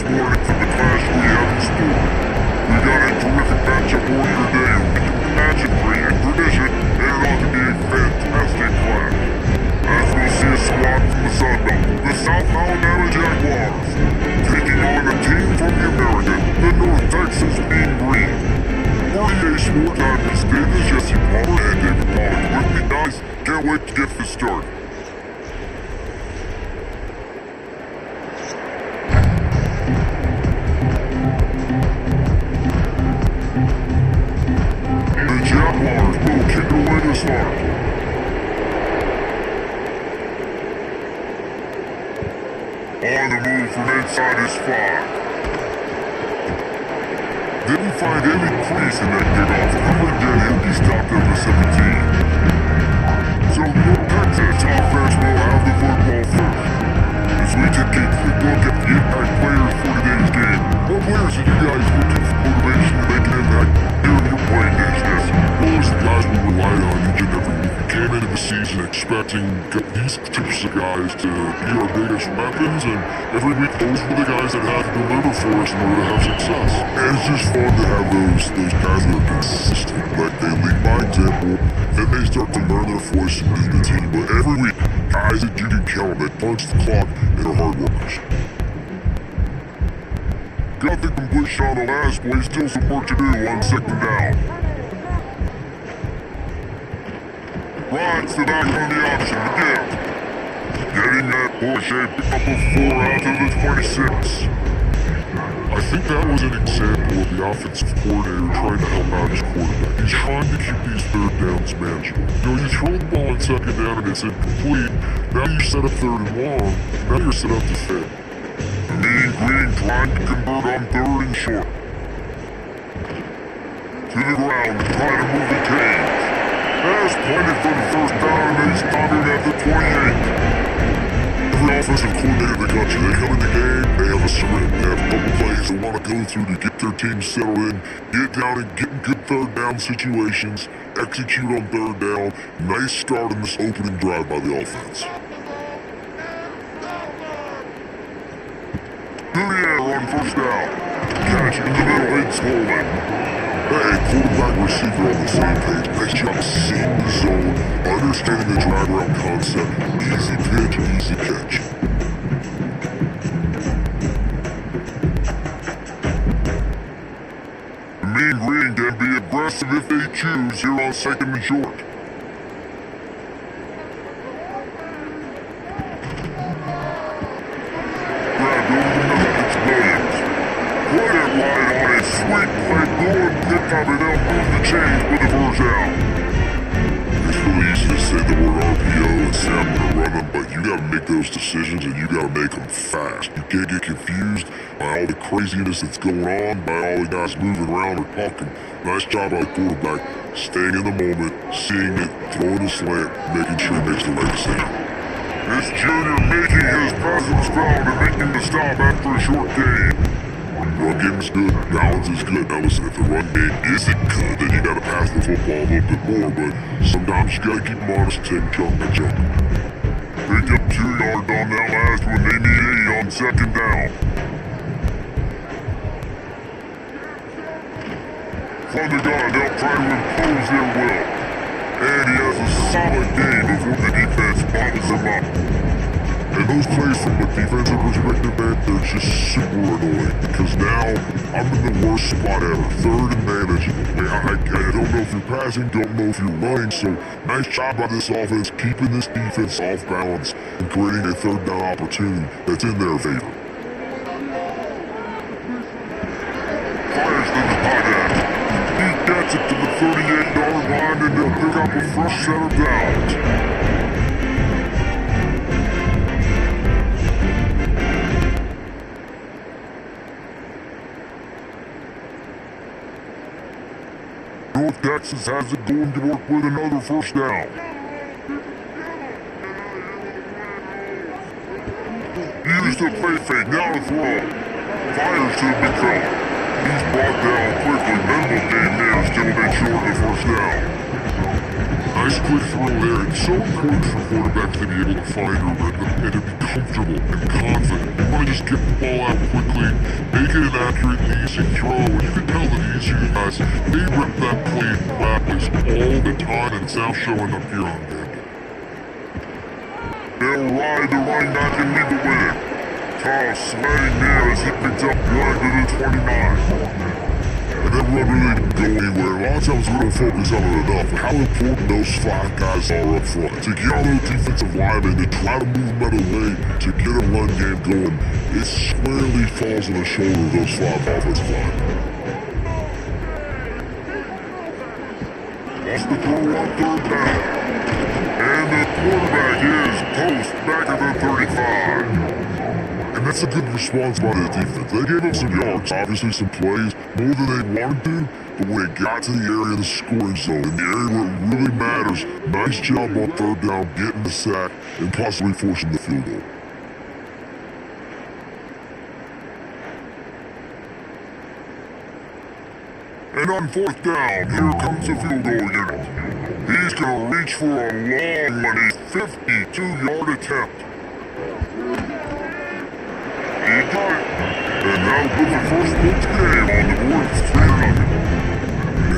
morning for the clash we have in store. We got a terrific matchup earlier today. Imagine Green and Tradition, and it ought to be a fantastic clash. As we'll see a squad from the Sun Belt, the South Alabama Jaguars, taking on a team from the American, the North Texas Mean Green. For EA Sport, I'm Chris Davis, Jesse Palmer, and David Pollard with me, guys. Can't wait to get this started. The Jaguars will kick away to start. On the move from inside his 5. Didn't find any crease in that kickoff. Remember again, he stopped at the 17. So North Texas offense will have the football first. As we take a quick look at the impact players for today's game. What players are you guys looking for motivation to make an impact here in your playing days? Yes, those are the guys we relied on each and every week. We came into the season expecting these types of guys to be our biggest weapons, and every week those were the guys that had to deliver for us in order to have success. And it's just fun to have those guys that are consistent. Like they lead by example, then they start to learn their voice and lead the team. But every week, guys that you can count on that punch the clock and are hard workers. Got the completion on the last play, still some work to do on second down. Rides the back on the option again. Getting that Porsche pick up a 4 out to the 26. I think that was an example of the offensive coordinator trying to help out his quarterback. He's trying to keep these third downs manageable. You throw the ball on second down and it's incomplete. Now you set up third and long. Now you're set up to fail. Mean Green trying to convert on third and short. To the ground, trying to move the chains. Pass pointed for the first down and he's stopping at the 28. Every offensive coordinator that got you, they come in the game, they have a sprint, they have a couple plays they want to go through to get their team settled in, get down and get in good third down situations, execute on third down. Nice start in this opening drive by the offense. To the air on first down. Catch in the middle, it's Coleman. Hey, quarterback receiver on the same page. Nice job seeing the zone, understanding the drag route concept. Easy pitch, easy catch. Mean Green can be aggressive if they choose here on second and short. Grabbed over the middle, it's Williams. Put it right on a sweet play, going good time, and they'll move the chains with the first down. It's really easy to say the word RPO and say I'm going to run them, but you got to make those decisions and you got to make them fast. You can't get confused by all the craziness that's going on, by all the guys moving around or talking. Nice job by the quarterback, staying in the moment, seeing it, throwing the slant, making sure he makes the right decision. This junior making his presence found and making the stop after a short gain. Run game is good, balance is good. Now listen, if the run game isn't good, then you gotta pass the football a little bit more, but sometimes you gotta keep them honest and take chunk by chunk. Picked up 2 yards on that last one, they need 8 on second down. From the gun, they'll try to impose their will. And he has a solid game before the defense bobbles him up. And those plays from a defensive perspective, man, they're just super annoying. Because now, I'm in the worst spot ever. Third and manageable. I don't know if you're passing, don't know if you're running. So, nice job by this offense, keeping this defense off balance and creating a third down opportunity that's in their favor. Fires to the tight end. He gets it to the 38-yard line and they'll pick up a fresh set of downs. North Texas has it going to work with another first down. Use the play fake, now to throw. Fires to McCullough. He's brought down quickly. Minimal gain there, still they short the first down. Nice quick throw there. It's so important for quarterbacks to be able to find a rhythm and to be comfortable and confident. You want to just get the ball out quickly, make it an accurate and easy throw. And you can tell that these two guys, they rip that play in practice all the time, and it's now showing up here on Vandy. They'll ride the running back and lead the winner. Kyle sliding there as he picked up behind to the 29. And that run really didn't go anywhere. A lot of times we don't focus on it enough. How important those 5 guys are up front. To get all those defensive linemen to try to move them out of the way to get a run game going, it squarely falls on the shoulder of those 5 offensive linemen. Lost the throw on 3rd down. And the quarterback is post back at the 35. And that's a good response by the defense. They gave up some yards, obviously some plays, more than they wanted to, but when it got to the area of the scoring zone, in the area where it really matters, nice job on 3rd down, getting the sack, and possibly forcing the field goal. And on 4th down, here comes the field goal unit. He's going to reach for a long one, a 52-yard attempt. He got it. And that'll put the first points game on the board. It's 3-0.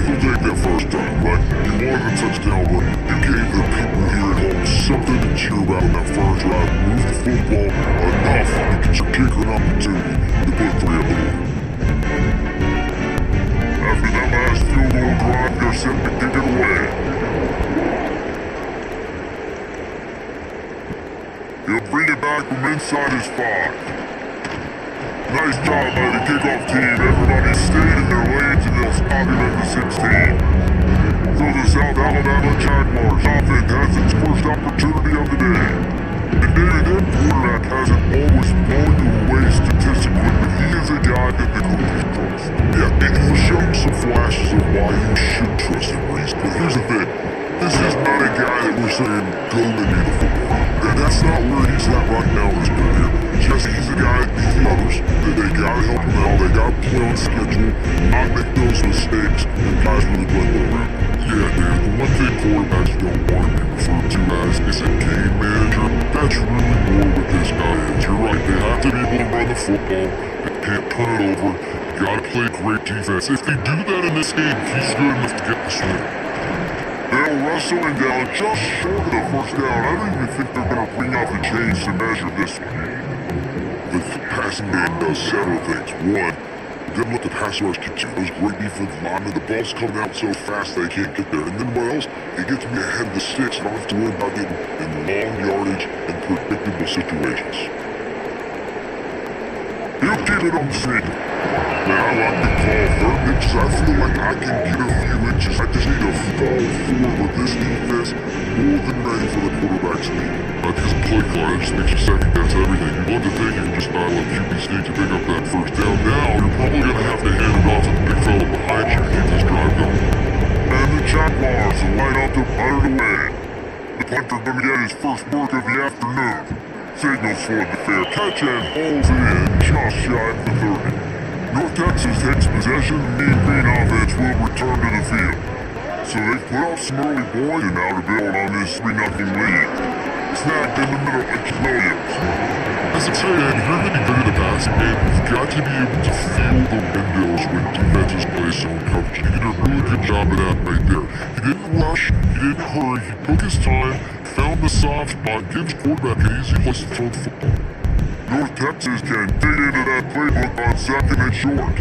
He'll take that first time, but you wanted a touchdown, but you gave the people here at home something to cheer about in that first drive. Move the football enough to get your kicker an opportunity to put 3 on the board. After that last field goal drive, they're set to kick it away. He'll bring it back from inside his 5. Nice job by the kickoff team. Everybody stayed in their lanes and they'll stop him at the 16. So the South Alabama Jaguars offense has its first opportunity of the day. And David, their quarterback hasn't always blown you away statistically, but he is a guy that the coaches trust. Yeah, and he'll show you some flashes of why you should trust him, Reese. But here's the thing. This is not a guy that we're saying, go and need the football. And that's not where he's at right now in his career. Just he's a guy that beats the others, that they gotta help him out, they gotta play on schedule, not make those mistakes, and guys really play well around. Yeah, man, the one thing quarterbacks don't want to be referred to as is a game manager. That's really more what this guy is. You're right, they have to be able to run the football, they can't turn it over, you gotta play great defense. If they do that in this game, he's good enough to get the swing. They're wrestling down just short of the first down. I don't even think they're going to bring out the chains to measure this one. The passing game does several things. One, didn't let the pass rush continue. Those great defensive linemen, the ball's coming out so fast they can't get there. And then what else? They get to be ahead of the 6 and don't have to worry about getting in long yardage and predictable situations. He'll keep it on the single. Man, I like the call 3rd inches. I feel like I can get a few inches. I just need to fall forward with this defense more than ready for the quarterback's lead. I think it's a play call. It just makes you second guess everything. You love to think you can just dial up QB sneak to pick up that first down. Now, you're probably going to have to hand it off to the big fella behind you to keep this drive going. And the Jaguars line up to punt it away. The punter going to get his first work of the afternoon. Signals for the fair catch and hauls it in just shy of the 30. North Texas takes possession, the Mean Green offense will return to the field. So they've put off some early points now to build on this 3-0 lead. Snapped in the middle, it's Williams. As I said, if you're going to be good at the passing game, you've got to be able to feel the windows when defenses play zone coverage. He did a really good job of that right there. He didn't rush, he didn't hurry, he took his time, found the soft spot, gives quarterback an easy place to throw the football. North Texas can dig into that playbook on 2nd and short.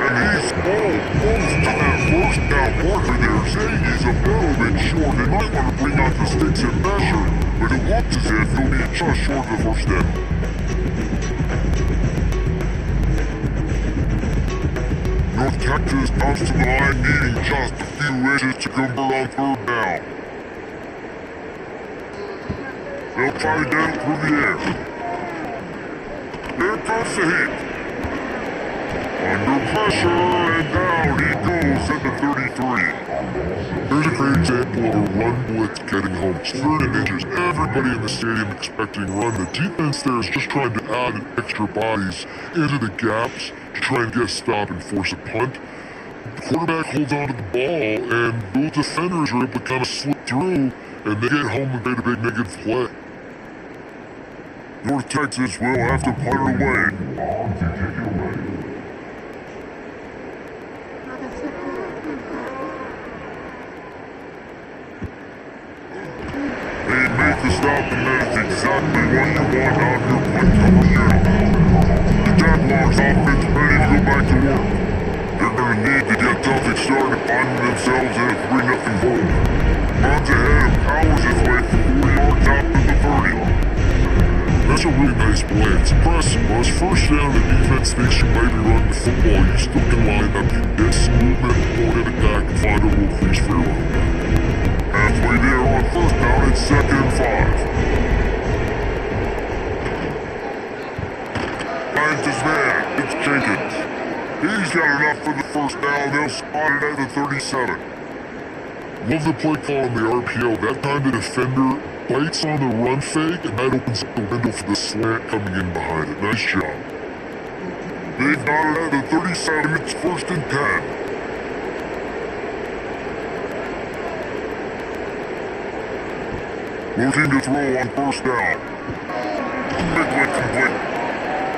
And he's almost to that first down marker there, saying he's a little bit short. They might want to bring out the sticks and measure, but it looks as if he'll be just short of the first down. North Texas comes to the line needing just a few inches to convert on 3rd down. They'll try to get it through the air. There comes the hit. Under pressure and down he goes at the 33. There's a great example of a run blitz getting home. It's 30 inches. Everybody in the stadium expecting a run. The defense there is just trying to add extra bodies into the gaps to try and get a stop and force a punt. The quarterback holds onto the ball, and those defenders are able to kind of slip through, and they get home and made a big negative play. North Texas will have to punt it away. They make the stop, and that is exactly what you want out of your punt cover unit. The Jaguars offense ready to go back to work. They're going to need to get Celtics started finding themselves in a 3-0 hole. Runs ahead and powers his way for 4 yards out to the 30. That's a really nice play. It's impressive. But it's first down, the defense thinks you might be running the football. You still can line up, you get some movement, pull in attack, and find a little crease for your running back. Halfway there on first down, it's 2nd and 5. Finds his man. It's Jenkins. He's got enough for the first down. They'll spot it at the 37. Love the play call on the RPO. That time the defender bites on the run fake, and that opens up the window for the slant coming in behind it. Nice job. They've got it at the 37. It's 1st and 10. Looking to throw on first down. Big play complete.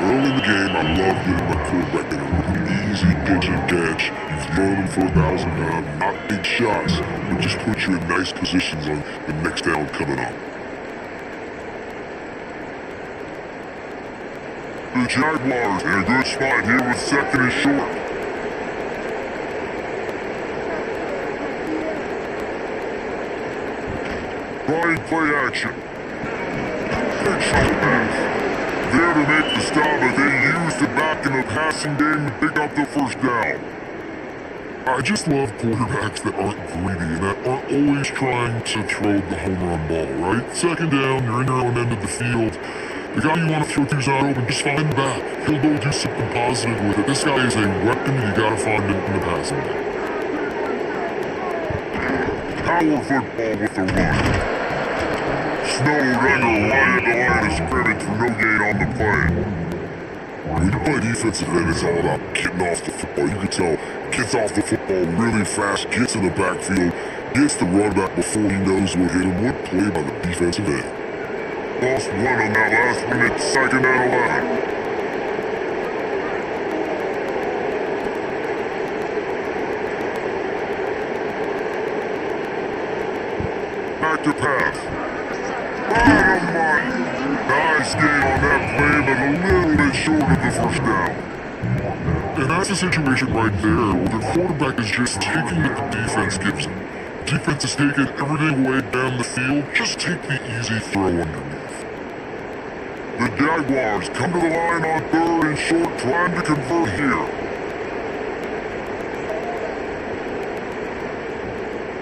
Early in the game, I love getting my quarterback in a really easy pitch and catch. You've thrown him for 1,000 pounds, not big shots, but just put you in nice positions on the next down coming up. The Jaguars in a good spot here with 2nd and short. Trying play action. Big shot pass. There to make the stop, but they use the back in the passing game to pick up the first down. I just love quarterbacks that aren't greedy and that aren't always trying to throw the home run ball, right? 2nd down, you're in your own end of the field. The guy you want to throw to's not open, just find the back. He'll go do something positive with it. This guy is a weapon, you gotta find him in the passing game. Power football with the run. Snowed under right at the line of scrimmage for no gain on the play. When you play defensive end, it's all about getting off the football. You can tell, gets off the football really fast, gets in the backfield, gets the run back before he knows what hit him. What play by the defensive end. Lost one on that last one, it's 2nd and 11. Back to pass. Nice gain on that play, but a little bit short of the first down. And that's a situation right there where the quarterback is just taking what the defense gives him. Defense is taking everything away down the field, just take the easy throw underneath. The Jaguars come to the line on 3rd and short, trying to convert here.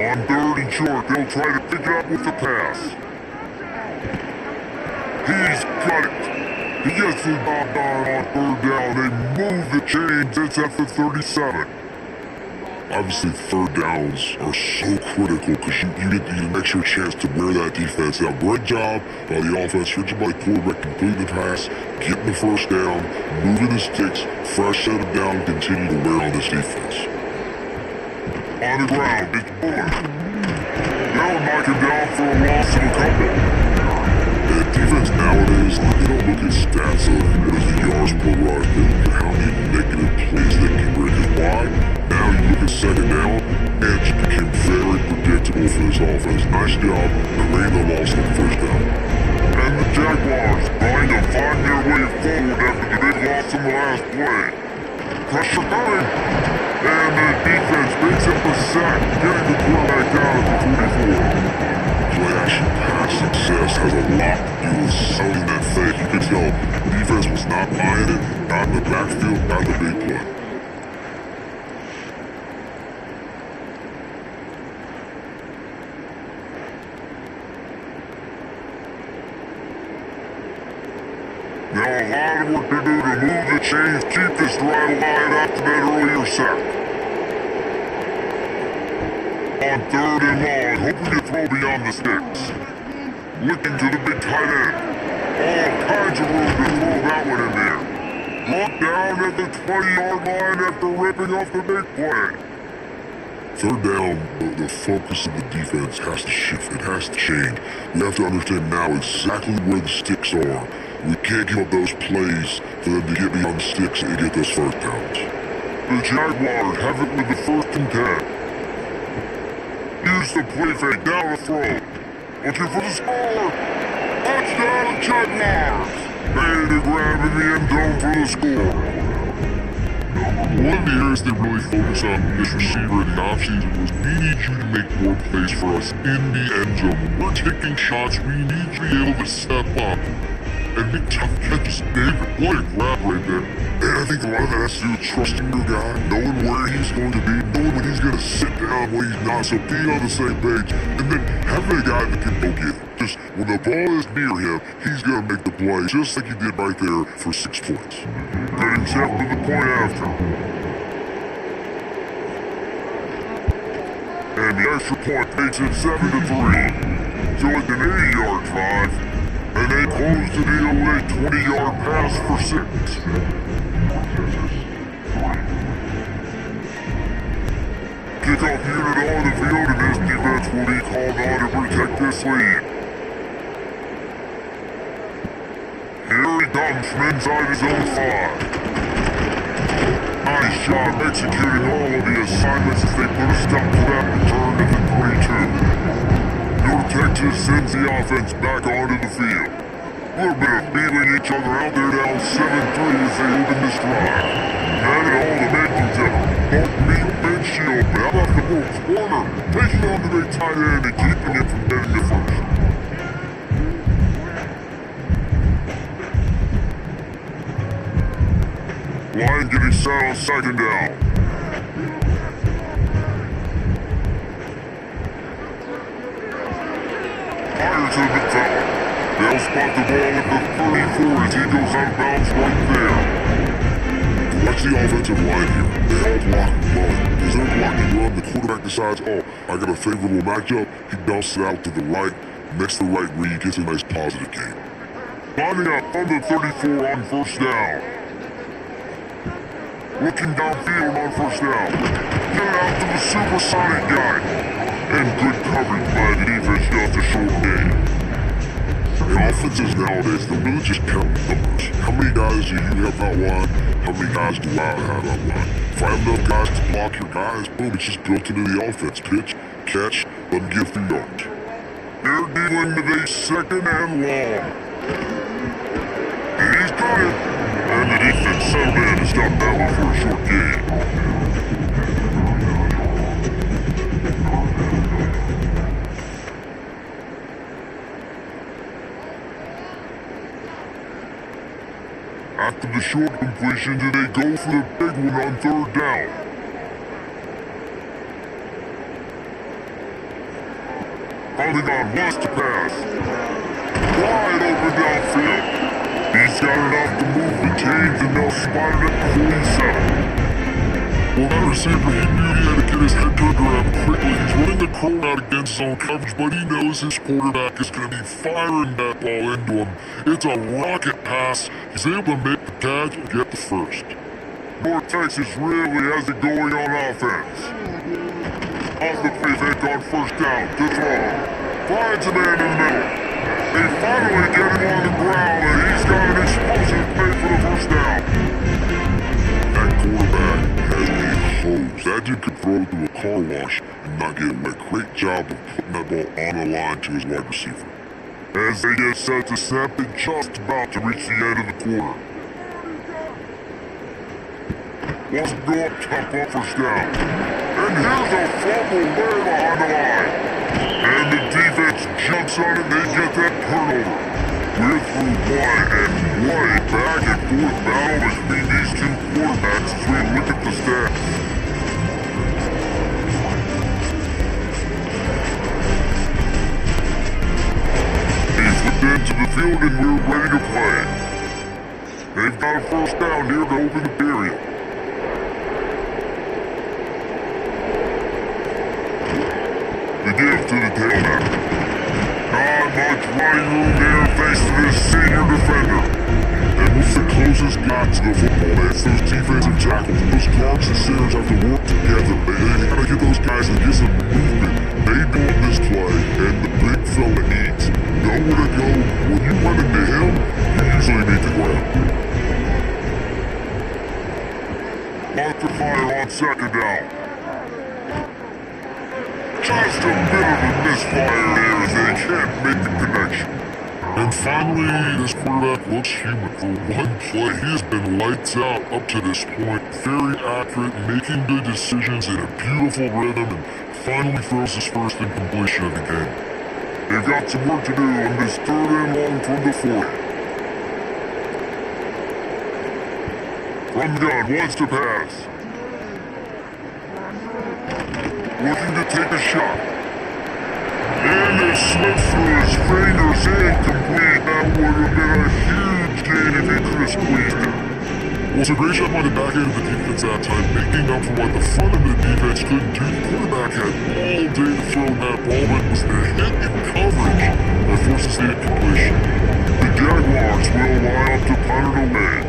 On 3rd and short, they'll try to pick it up with the pass. He's got it. He gets the job done on 3rd down. They move the chains. It's at the 37. Obviously, 3rd downs are so critical because you get an extra chance to wear that defense out. Great job by the offense, good job by the quarterback, completing the pass, getting the first down, moving the sticks, fresh set it down, continue to wear on this defense. On the ground, it's Bullard. They'll knock him down for a loss of a couple. And defense nowadays, they don't look at stats of what is the yards per run. They look at how many negative plays they can bring. Why? Now you look at 2nd down, and it just became very predictable for this offense. Nice job, creating the loss on 1st down. And the Jaguars trying to find their way forward after the big loss in the last play. Pressure coming, and the defense makes up a sack, getting the quarterback down at the 44. Play action pass success has a lot to do with selling that fake. You could tell the defense was not buying it, got in the backfield, got the big play. Now a lot of work to do to move the chains, keep this drive alive after that earlier sack. On third and long, hoping to throw beyond the sticks. Looking to the big tight end. All kinds of room to throw that one in there. Brought down at the 20-yard line after ripping off the big play. Third down, the focus of the defense has to shift. It has to change. We have to understand now exactly where the sticks are. We can't give up those plays for them to get beyond the sticks and get those first downs. The Jaguars have it with the 1st and 10. Use the play fake down the throw. Looking for the score. Touchdown Jaguars. Ready to grab in the end zone for the score. One of the areas they really focus on this receiver in the offseason was we need you to make more plays for us in the end zone. When we're taking shots, we need you to be able to step up and make tough catches. David, what a grab right there. And I think a lot of that has to do with trusting your guy, knowing where he's going to be, knowing when he's going to sit down, when he's not, so being on the same page, and then having a guy that can go get it. Just when the ball is near him, he's going to make the play, just like he did right there for 6 points. Getting set for the point after. And the extra point takes it 7-3. So it's an 80-yard drive. And they close the deal with a 20-yard pass for 6. Kickoff unit on the field, and this defense will be called on to protect this lead. Here he comes from inside his own 5. Nice job executing all of the assignments as they put a stop to that return to the 22. North Texas sends the offense back onto the field. A little bit of feeling each other out there down 7-3 as they open this drive. And it all the makings of both meet windshield. But how about the Wolves corner? Taking on the big tight end and keeping it from getting the first. Line getting set on 2nd down. Fire to the tower. They'll spot the ball at the 34 as he goes out of bounds right there. Watch the offensive line here. They all block and run. As they're blocking run, the quarterback decides, oh, I got a favorable matchup. He dumps it out to the right. Makes the right read, gets a nice positive gain. Lining up on the 34 on 1st down. Looking downfield on 1st down. Get it out to the supersonic guy. And good coverage by the defense just a short gain. The offenses nowadays, they're really just counting numbers. How many guys do you have out wide? How many guys do I have out wide? If I have enough guys to block your guys, boom, it's just built into the offense. Pitch, catch, let them get 3 yards. They're dealing with a 2nd and long. He's got it. And the defense settled in to stop that one for a short gain. After the short completion, do they go for the big one on 3rd down? Holding on West to pass. Wide open downfield. He's got enough to move the chains and they'll spot it at the 47. Well, that receiver, he knew he had to get his head turned around quickly. He's running the crowd out against zone coverage, but he knows his quarterback is going to be firing that ball into him. It's a rocket pass. He's able to make the catch and get the first. North Texas really has it going on offense. Off the play fake on 1st down to throw. Finds a man in the middle. They finally get him on the ground, and he's got an explosive play for the 1st down. That quarterback has a hose. That dude could throw it through a car wash and not get it wet. Great job of putting that ball on the line to his wide receiver. As they get set to snap, they're just about to reach the end of the quarter. Wants to go up top on 1st down. And here's a fumble way behind the line. And the defense jumps on it and they get that turnover. We're through one and way back and forth battle between these 2 quarterbacks as we look at the stats. He's whipped into the field and we're ready to play. They've got a 1st down here to open the period. give to the tailback. Not much running room there thanks to this senior defender. And what's the closest gap to the football? It's those defensive tackles. Those guards and centers have to work together. They gotta get those guys to get some movement. They do on this play, and the big fella needs nowhere to go. When you run into him, you usually meet the ground. Mark the fire on second down. Just a bit of a misfire there as they can't make the connection. And finally, this quarterback looks human. For one play, he has been lights out up to this point. Very accurate, making good decisions in a beautiful rhythm, and finally throws his first incompletion of the game. They've got some work to do on this third and long from the 40. From the gun, wants to pass. Looking to take a shot. And it slipped through his fingers, incomplete. That would have been a huge gain if he could have squeezed it. Well, it's a great job by the back end of the defense that time, making up for what the front of the defense couldn't do. The quarterback had all day to throw that ball, but it was the hit in coverage that forces the incompletion. The Jaguars will line up to punt it away.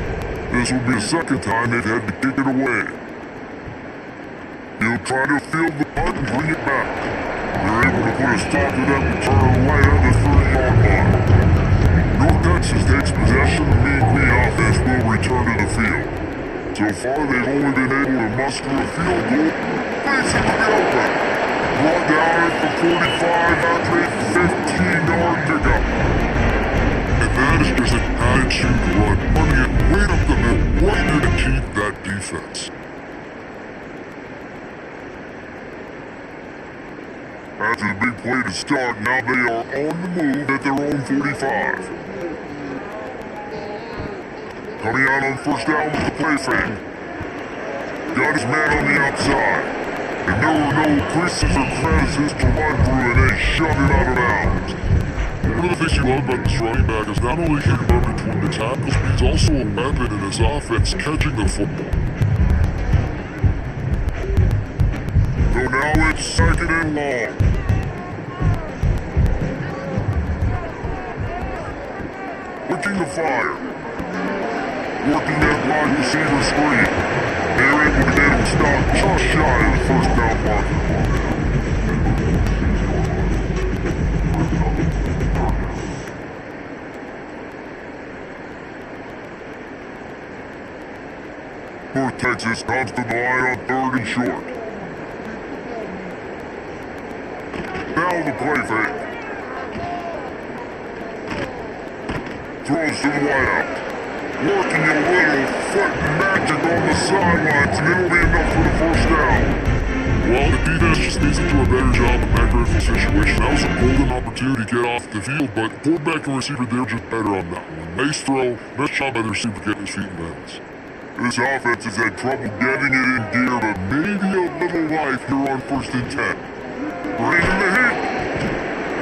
This will be the second time they've had to kick it away. He'll try to field the punt and bring it back. They're able to put a stop to that return right at the 30-yard line. North Texas takes possession. The Mean Green offense will return to the field. So far, they've only been able to muster a field goal. Facing the open. Brought down at the 45 after a 15-yard pickup. And that is just an attitude run, running it right up the middle, right there to keep that defense. After the big play to start, now they are on the move at their own 45. Coming out on first down with the play fake. Got his man on the outside. And there were no creases or crevices to run through, and they shoved it out of bounds. One of the things you love about this running back is not only can he run between the tackles, but he's also a weapon in his offense catching the football. So now it's second and long. Working the fire. Working that wide receiver screen. They're able to get him stopped just shy of the first down marker. North Texas comes to the line on third and short. Now the play fake. Throws to the wideout. Working a little foot magic on the sidelines, and it'll be enough for the first down. Well, the defense just needs to do a better job in that critical situation. That was a golden opportunity to get off the field, but quarterback and receiver, they're just better on that one. Nice throw, nice job by the receiver getting his feet in bounds. This offense has had trouble getting it in gear, but maybe a little life here on first and 10. Raising the heat.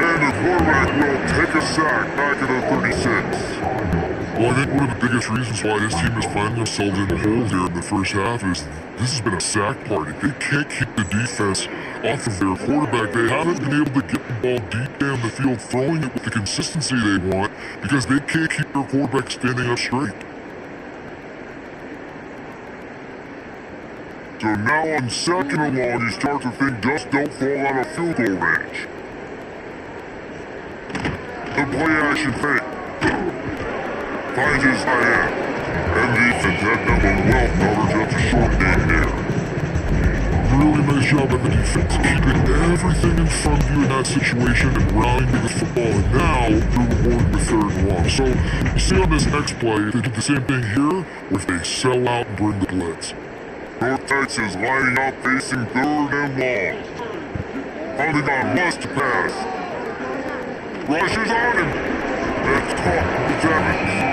And the quarterback will take a sack back at the 36. Well, I think one of the biggest reasons why this team is finding themselves in the hole here in the first half is this has been a sack party. They can't keep the defense off of their quarterback. They haven't been able to get the ball deep down the field, throwing it with the consistency they want, because they can't keep their quarterback standing up straight. So now on second and long, you start to think just don't fall out of field goal range. The play action fake. Finds his tight end. And defense had them on well coverage after short game here. Really nice job by the defense, keeping everything in front of you in that situation and rallying the football. And now they're rewarding the third and long. So you see on this next play, if they do the same thing here, or if they sell out and bring the blitz. North Texas lining up facing third and long. Holding on, wants to pass. Rushes on him. That's caught with Evans.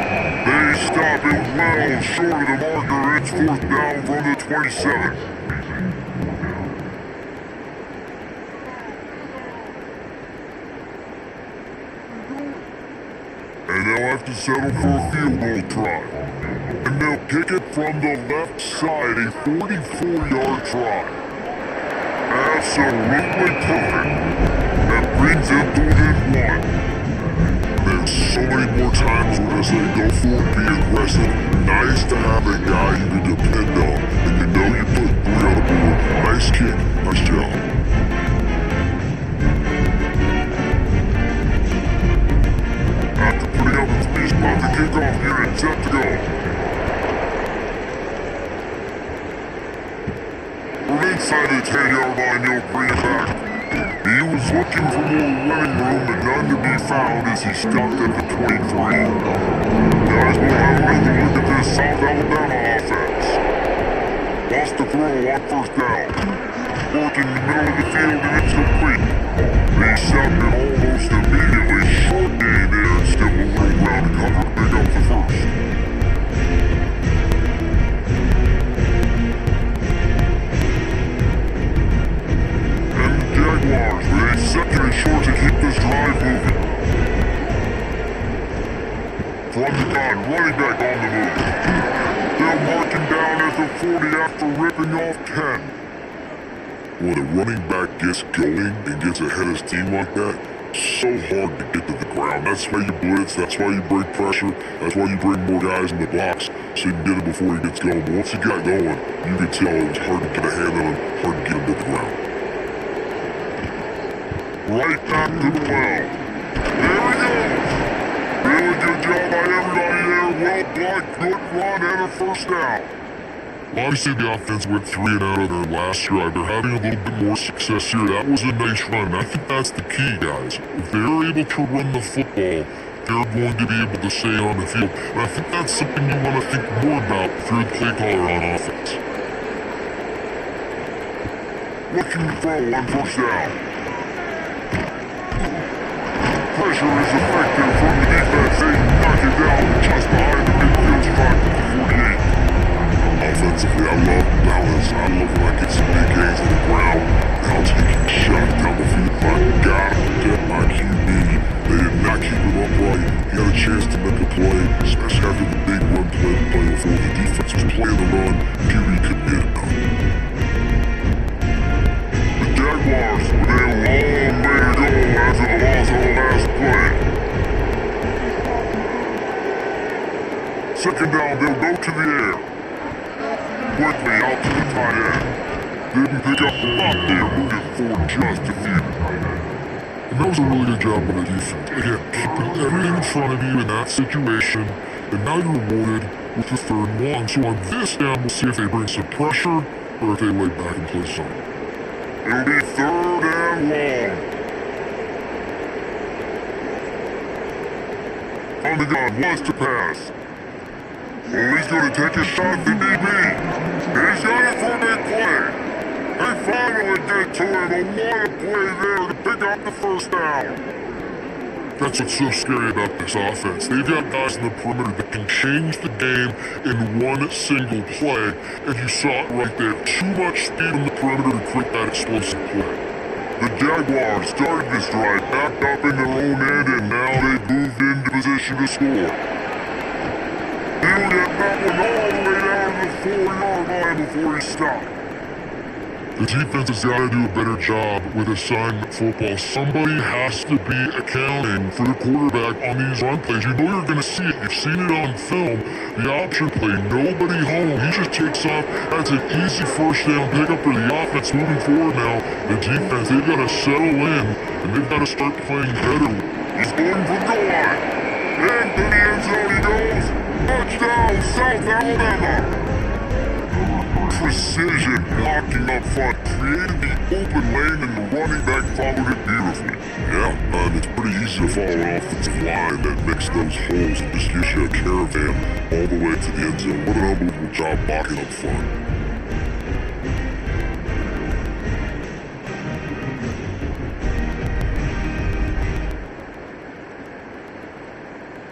They stop it well short of the marker. It's fourth down from the 27. And they'll have to settle for a field goal try. And they'll kick it from the left side, a 44-yard try. Absolutely perfect. That brings them to within one. There's so many more times we're gonna say go for it, be aggressive. Nice to have a guy you can depend on. And you know you put 3 on the board. Nice kick. Nice job. After putting up the 3 spot, the kickoff unit set to go. We're inside the 10-yard line, you'll bring it back. He was looking for more running room, but none to be found as he stopped at the 23. Guys, we'll have another look at this South Alabama offense. Lost the throw on first down. Working the middle of the field and it's complete. They stopped it almost immediately. Short gain there and still a little ground to cover to pick up the first. Jaguars with a second and short to keep this drive moving. From the gun, running back on the move. They're marking down at the 40 after ripping off 10. When a running back gets going and gets ahead of steam like that, so hard to get to the ground. That's why you blitz, that's why you bring pressure, that's why you bring more guys in the box so you can get him before he gets going. But once he got going, you can tell it was hard to get a hand on him, hard to get him to the ground. Right back to the well. There he goes. Really good job by everybody there. Well blocked, good run, and a first down. Obviously the offense went 3 and out of their last drive. They're having a little bit more success here. That was a nice run. And I think that's the key, guys. If they're able to run the football, they're going to be able to stay on the field. And I think that's something you want to think more about if you're the play caller on offense. Looking to throw on first down. Pressure is effective from the defense. They knock it down just behind the midfield stripe at the 48. Offensively, I love balance. I love when I get some big gains on the ground. Now taking shots down the field. My God, get my QB. They did not keep him upright. He had a chance to make a play, especially after the big run play before the defense was playing the run. QB couldn't get it done. The Jaguars with a long way to go after the loss of the last play. Second down, they'll go to the air. Quickly out to the tight end. Didn't pick up the lot there, moving forward just a few. And that was a really good job by the defense. Again, keeping everything in front of you in that situation, and now you're rewarded with the 3rd and long. So on this down, we'll see if they bring some pressure or if they lay back and play zone. It'll be 3rd and long. On the gun, wants to pass. Oh, he's going to take a shot at the DB. He's got it for a big play. They finally get to him. A lot of play there to pick up the first down. That's what's so scary about this offense. They've got guys in the perimeter that can change the game in one single play. And you saw it right there. Too much speed on the perimeter to create that explosive play. The Jaguars started this drive, backed up in their own end, and now they've moved into position to score. He'll get that one all the way down to the 4-yard line before he stopped. The defense has got to do a better job with assignment football. Somebody has to be accounting for the quarterback on these run plays. You know you're going to see it. You've seen it on film. The option play, nobody home. He just takes off. That's an easy first down pickup for the offense moving forward now. The defense, they've got to settle in, and they've got to start playing better. He's going for goal line. Into the end zone he goes. Touchdown, South Alabama. Precision blocking up front created the open lane and the running back followed it beautifully. Yeah, it's pretty easy to follow an offensive line that makes those holes and just gives you a caravan all the way to the end zone. What an unbelievable job blocking up front.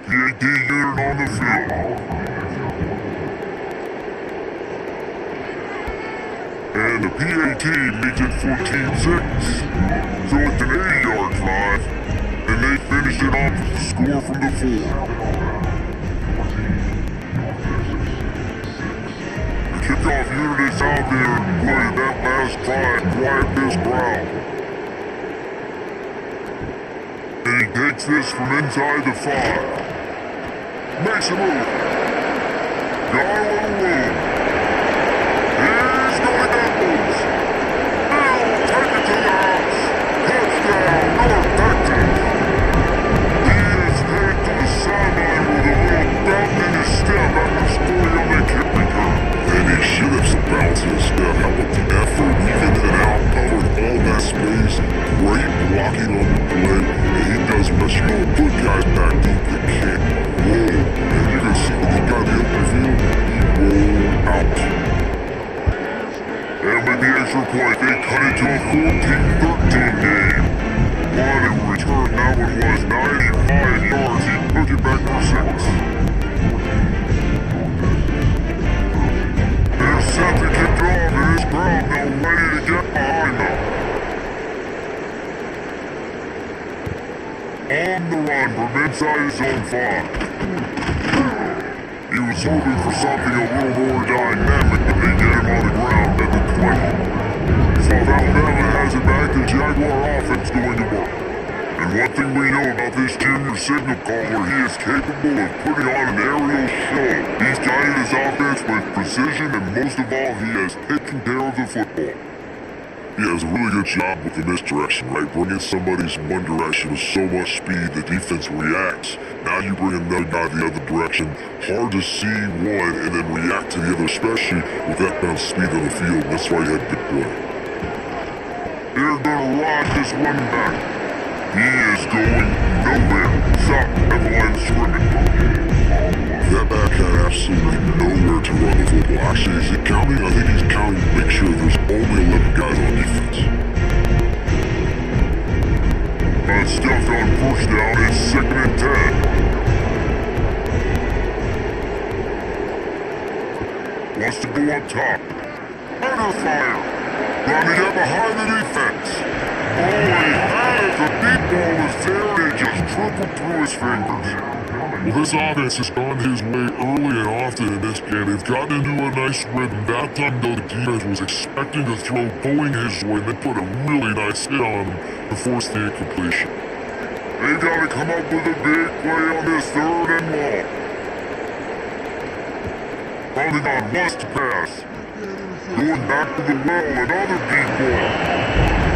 PAT unit on the field. And the PAT makes it 14-6. So it's an 80-yard drive, and they finish it off with the score from the 4. The kickoff unit is out there and play that last drive, quiet this crowd. And he takes this from inside the 5. Makes a move. Got a little room. He's going downwards. He'll take it to the house. Touchdown, North Texas. He is headed to the sideline with a little bounce in his step after scoring on that kick return. And he should have some bounce in his step. How about the effort, weaving it out, covered all that space. Great blocking on the play. And he does much more. Put guys back deep that can't roll. And you can see when he got the open field, he rolled out. And with the extra point, they cut it to a 14-13 game. One in return, that one was 95 yards. He took it back for 6. They're set to kick off, and this crowd now ready to get behind them. On the run from inside his own 5. He was hoping for something a little more dynamic, but they get him on the ground at the 20. So if Alabama has it back, the Jaguar offense going to work. And one thing we know about this junior signal caller, he is capable of putting on an aerial show. He's guided his offense with precision, and most of all, he has taken care of the football. He has a really good job with the misdirection, right? Bringing somebody's one direction with so much speed, the defense reacts. Now you bring another guy the other direction. Hard to see one and then react to the other, especially with that kind of speed on the field. That's why he had big play. They're gonna ride this running back. He is going nowhere. Stop at the line of scrimmage. That back had absolutely nowhere to run the football. Actually, is he counting? I think he's counting to make sure there's only 11 guys on defense. Stuffed on first down, it's 2nd and 10. Wants to go on top. Under fire. Trying to get behind the defense. Oh, he had it. The deep ball was there and it just trickled through his fingers. Well, this offense has gone his way early and often in this game. They've gotten into a nice rhythm. That time, though, the defense was expecting to throw going his way and then put a really nice hit on him to force the incompletion. They gotta come up with a big play on this 3rd and long. Holding on, wants to pass. Going back to the well, another deep ball.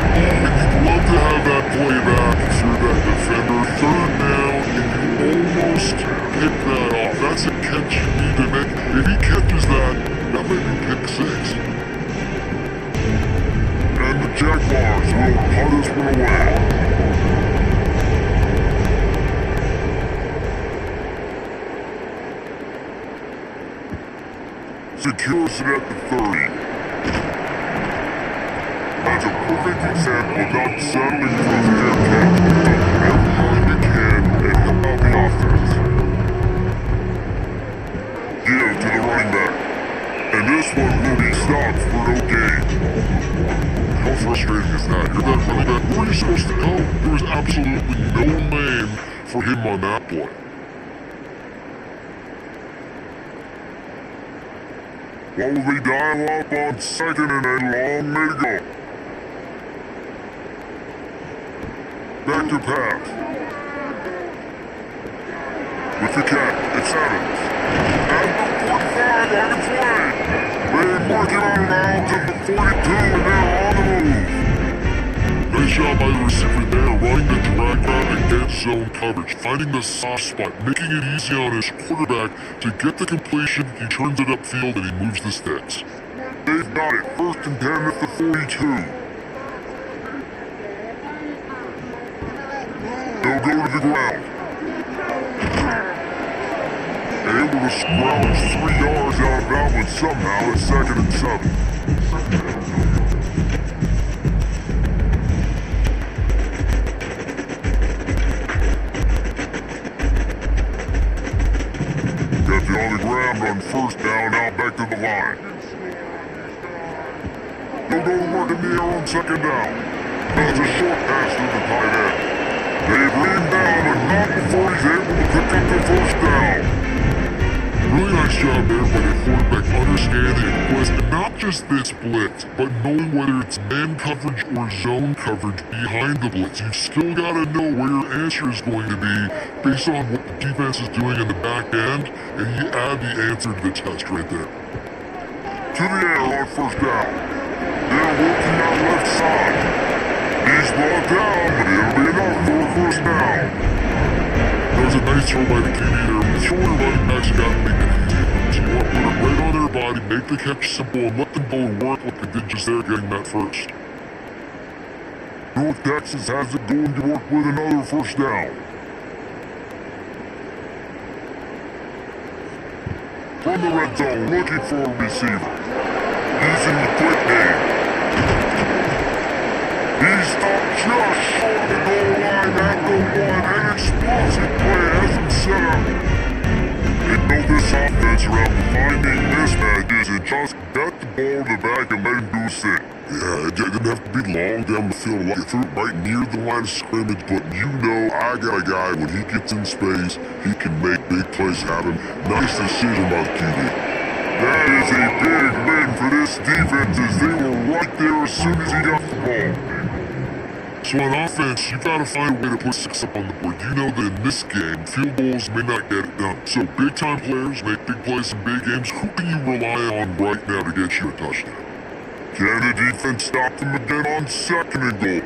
Oh, and you'd love to have that play back if you're that defender. 3rd down, and you almost pick that off. That's a catch you need to make. If he catches that may be pick 6. And the Jaguars will cut this one away. Secures it at the 30. That's a perfect example of not settling for the fair catch. Everything you can and help out the offense. Give to the running back. And this one will be stopped for no gain. How frustrating is that? You're that running back. Where are you supposed to go? There was absolutely no lane for him on that play. While they dial up on 2nd and a long way to go. Back to pass. With the catch, it's Evans. At the 45 on its way. They mark him out now to the 42 and they're on the move. Nice job by the receiver there, running the drag route against zone coverage, finding the soft spot, making it easy on his quarterback to get the completion. He turns it upfield and he moves the sticks. They've got it, 1st and 10 at the 42. They'll go to the ground. Able to scrounge 3 yards out of that one somehow at 2nd and 7. On the ground on 1st down, now back to the line. They'll go to work in the air on 2nd down. That's a short pass to the tight end. They've leaned down, but not before he's able to pick up the 1st down. Really Nice job there by the quarterback understanding the blitz, and not just this blitz, but knowing whether it's man coverage or zone coverage behind the blitz. You've still got to know where your answer is going to be based on what the defense is doing in the back end, and you add the answer to the test right there. To the air on first down. They're working out left side. He's brought down, but it'll be enough for a first down. That was a nice throw by the QB there. When you throw your running backs, you gotta make it easy. So you want to put it right on their body, make the catch simple, and let them go and work like they did just there, getting that first. North Texas has it going to work with another first down. From the red zone, looking for a receiver. Using the quick game. He stopped just short of the goal line at the one. An explosive play has him set up. They built this offense around finding mismatches and just got the ball in the back and let him do his thing. Yeah, it didn't have to be long down the field. Like, threw it right near the line of scrimmage, but you know I got a guy, when he gets in space, he can make big plays happen. Nice decision by the QB. That is a big win for this defense, as they were right there as soon as he got the ball. So on offense, you gotta find a way to put 6 up on the board. You know that in this game, field goals may not get it done. So big time players make big plays in big games. Who can you rely on right now to get you a touchdown? Can the defense stop them again on 2nd and goal?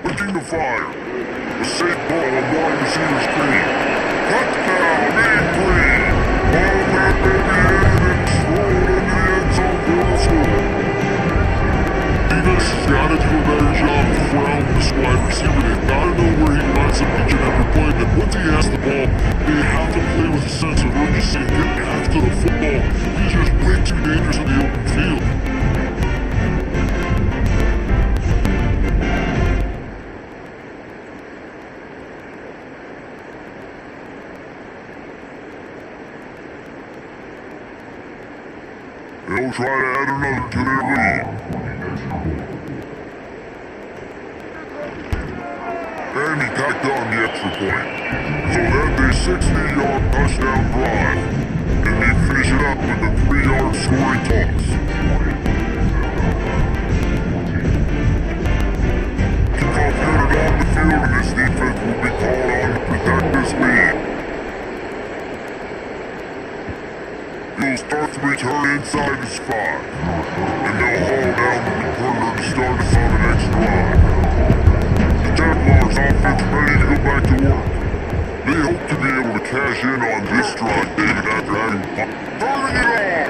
Looking to fire. A safe ball on wide receiver screen. Touchdown, Main Green. Ball back baby in and throw it into the end zone for the score. Defense has got to do a better job corralling this wide receiver. They've got to know where he lines up each and every play. And once he has the ball, they have to play with a sense of urgency and get after the football. He's just way too dangerous in the open field. They'll try to add another to their lead. And he tacked on the extra point. So that's a 60-yard touchdown drive. And they finish it up with a 3-yard scoring toss. Kickoff headed on the field, and this defense will be called on to protect this lead. He'll start the return inside his 5. And they'll haul down the returner to start us on the next drive. The Jaguars offense ready to go back to work. They hope to be able to cash in on this drive, David, after having turning it on.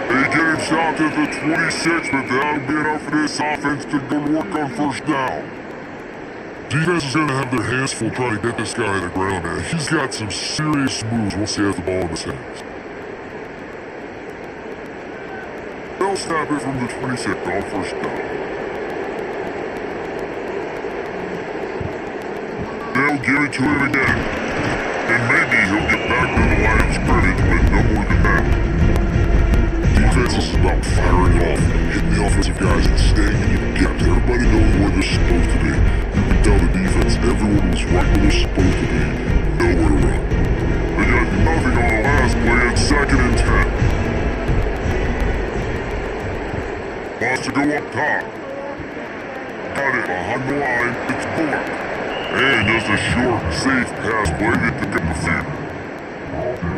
They get him stopped at the 26, but that'll be enough for this offense to go to work on first down. Defense is going to have their hands full trying to get this guy to the ground, man. He's got some serious moves once he has the ball in his hands. They'll snap it from the 26 on first down. They'll give it to him again. And maybe he'll get back to the line of scrimmage, but no more than that. Defense is about firing off, hitting the offensive guys and staying in your gaps. Everybody knowing where they're supposed to be. You can tell the defense everyone was right where they're supposed to be. Nowhere to run. They got nothing on the last play at 2nd and 10. Wants to go up top. Got it behind the line. It's Bullock. And just a short, safe pass play to pick up the field.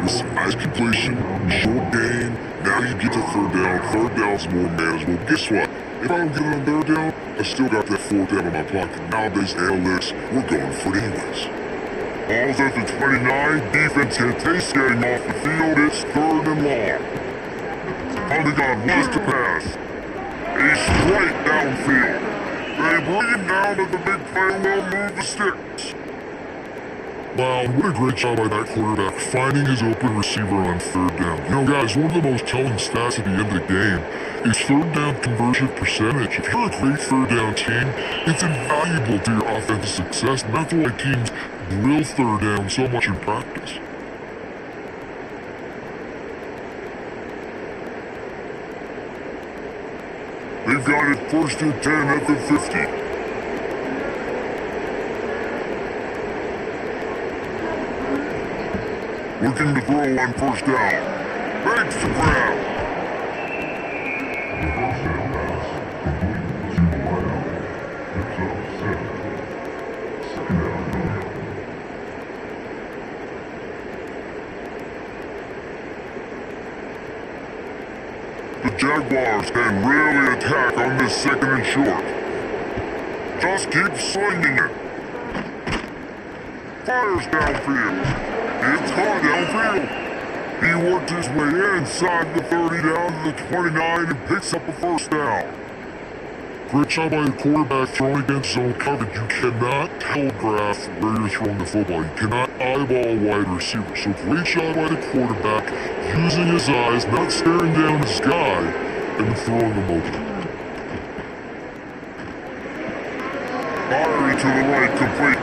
With some nice completion, short gain. Now you get to 3rd down. 3rd down's more manageable. Guess what? If I don't get it on 3rd down, I still got that 4th down in my pocket. Nowadays, analytics, we're going for it anyways. Ball's at the 29. Defense can't taste getting off the field. It's 3rd and long. Polygon wants to pass. A straight downfield. They bring him down at the big play and will move the sticks. Wow, what a great job by that quarterback, finding his open receiver on 3rd down. You know, guys, one of the most telling stats at the end of the game is 3rd down conversion percentage. If you're a great 3rd down team, it's invaluable to your offensive success, and that's why teams drill 3rd down so much in practice. They've got it 1st and 10 at the 50. looking to throw on first down. Makes the grab. The Jaguars can really attack on this second and short. Just keep slinging it. Fires downfield. It's caught downfield. He worked his way inside the 30 down to the 29 and picks up a first down. Great job by the quarterback throwing against zone coverage. You cannot telegraph where you're throwing the football. You cannot eyeball a wide receiver. So great job by the quarterback using his eyes, not staring down his guy, and throwing him open. Fiery to the right, complete.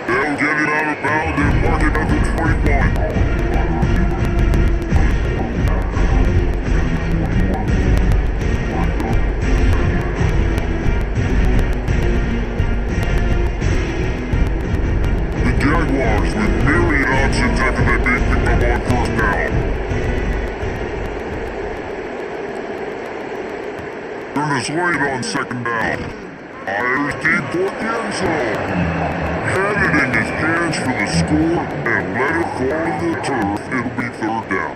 They'll get it out of bounds and mark it at the 21. Jaguars with myriad options after they beat them on first down. Turn is late on second down. Fires deep for the end zone. Had it in his hands for the score and let it fall to the turf. It'll be third down.